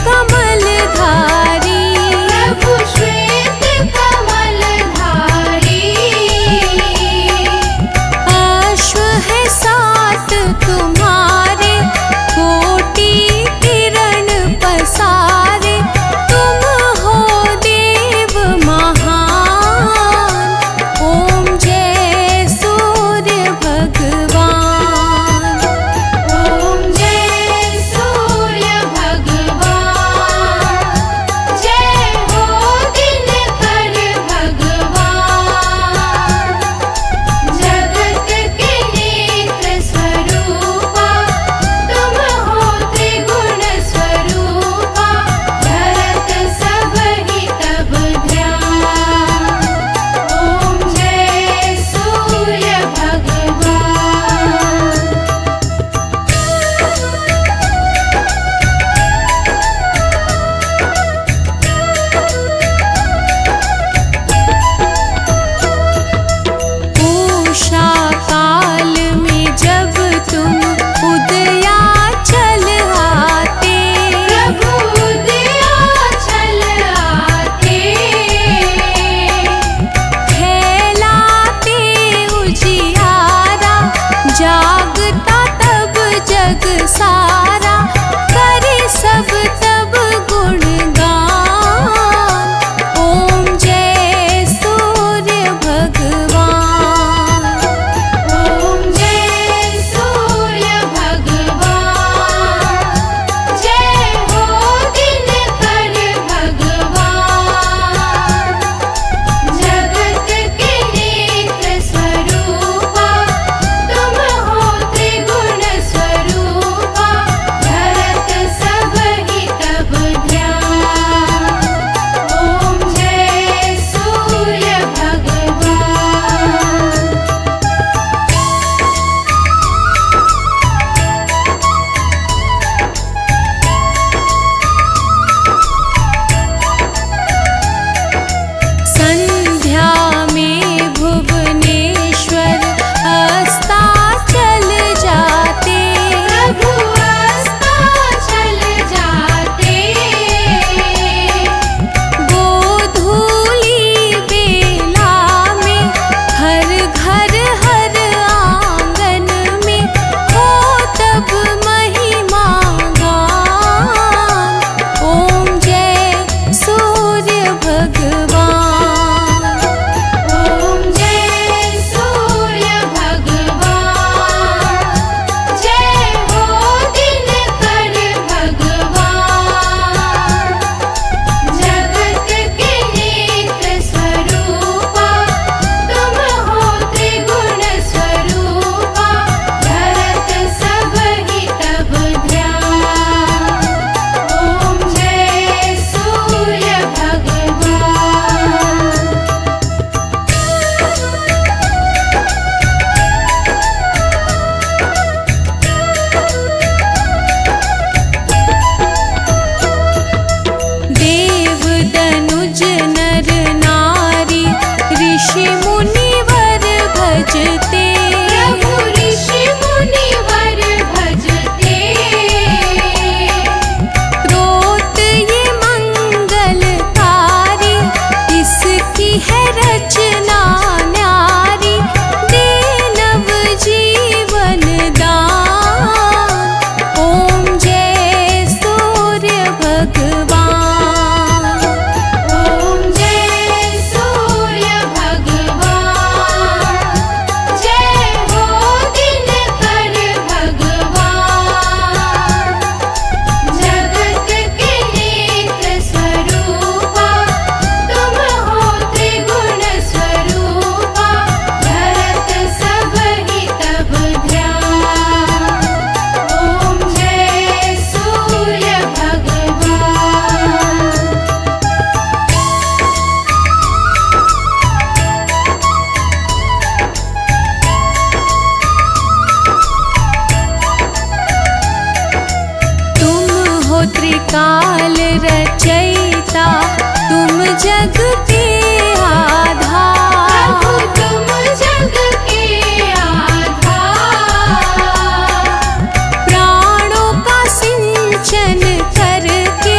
कमलधारी प्रभु श्वेत कमलधारी अश्व है 7 तुम्हारे कोटि किरण पसारे तुम हो देव महान ओम जय सूर्य भगवान ओम जय सूर्य भगवान जय हो दिनकर भगवान जगत के नेत्र स्वरूपा तुम हो त्रिगुण स्वरूपा धरत सब ही तब ध्यान ओम जय सूर्य भगवान उषा काल में जब तुम उदयाचल आते प्रभु उदयाचल आते फैलाते उजियारा जागता तब जग सारा करे सब तब गुणगान ओम जय सूर्य भगवान ओम जय सूर्य भगवान जय हो दिनकर भगवान जगत के नेत्र स्वरूपा तुम हो त्रिगुण स्वरूपा धरत सब ही तब ध्यान ओम जय सूर्य भगवान संध्या में भुवनेश्वर अस्ताचल जाते प्रभु अस्ताचल जाते गोधूली बेला में हर घर हर आंगन में हो तब महिमा गान ओम जय सूर्य भगवान ओम जय सूर्य भगवान जय हो दिनकर भगवान जगत के नेत्र स्वरूपा तुम हो त्रिगुण स्वरूपा धरत सब ही तब ध्यान ओम जय सूर्य भगवान देव दनुज नर नारी ऋषि मुनिवर भजते प्रभु ऋषि मुनिवर भजते क्रोत ये मंगलकारी इसकी है रचना न्यारी दे नव जीवन दान ओम जय सूर्य भगवान ओम जय सूर्य भगवान जय हो दिनकर भगवान जगत के नेत्र स्वरूपा तुम हो त्रिगुण स्वरूपा धरत सब ही तब ध्यान ओम जय सूर्य भगवान तुम हो त्रिकाल रचयिता तुम जग के आधार प्रभु तुम जग के आधार प्राणों का सिंचन करके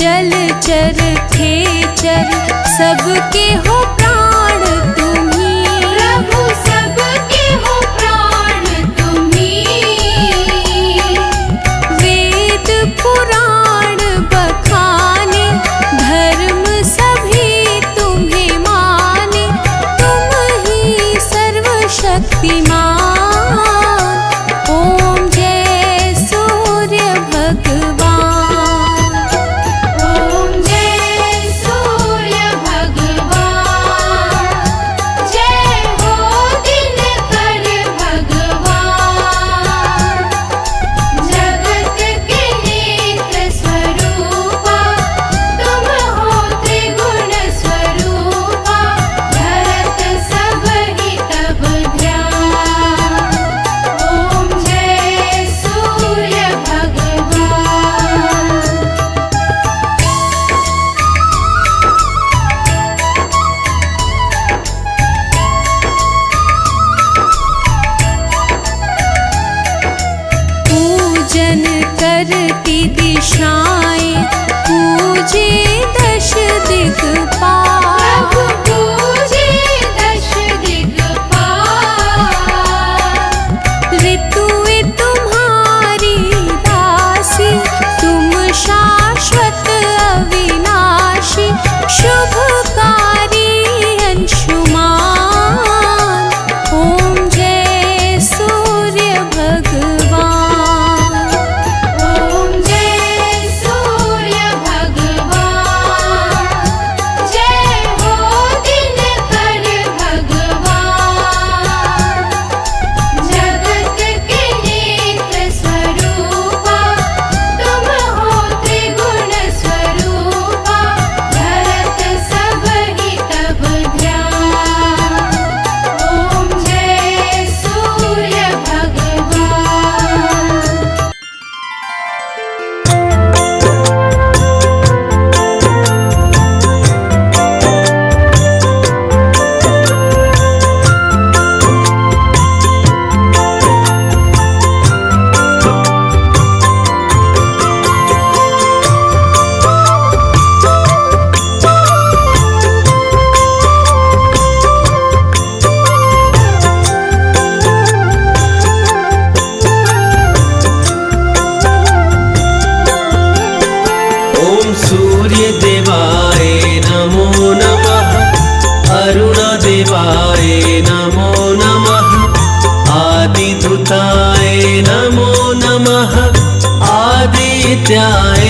जलचर खेचर सबके हो प्राण तुम्ही। प्रभु सबके हो प्राण तुम्ही। वेद पुराण बखाने धर्म सभी तुम्हें माने। तुम ही सर्वशक्तिमान। ओम जय सूर्य भगवान। ओम जय सूर्य भगवान। जय हो दिनकर भगवान। जगत के नेत्र स्वरूपा तुम हो त्रिगुण स्वरूपा। धरत सब ही तब ध्यान। ओम जय सूर्य भगवान। पूजन करती दिशाएं पूजे दश दिक्पाल। प्रभु पूजे दश दिक्पाल। ऋतुएं तुम्हारी दासी तुम शाश्वत अविनाशी। शुभकारी अंशुमान। ओम जय सूर्य भगवान। ओम जय सूर्य भगवान। जय हो दिनकर भगवान। जगत के नेत्र स्वरूपा तुम हो त्रिगुण स्वरूपा। धरत सब ही तब ध्यान। ओम जय सूर्य भगवान। ॐ सूर्यदेवाय नमो नमः। अरुणदेवाय नमो नमः। आदिदूताय नमो नमः। आदित्याय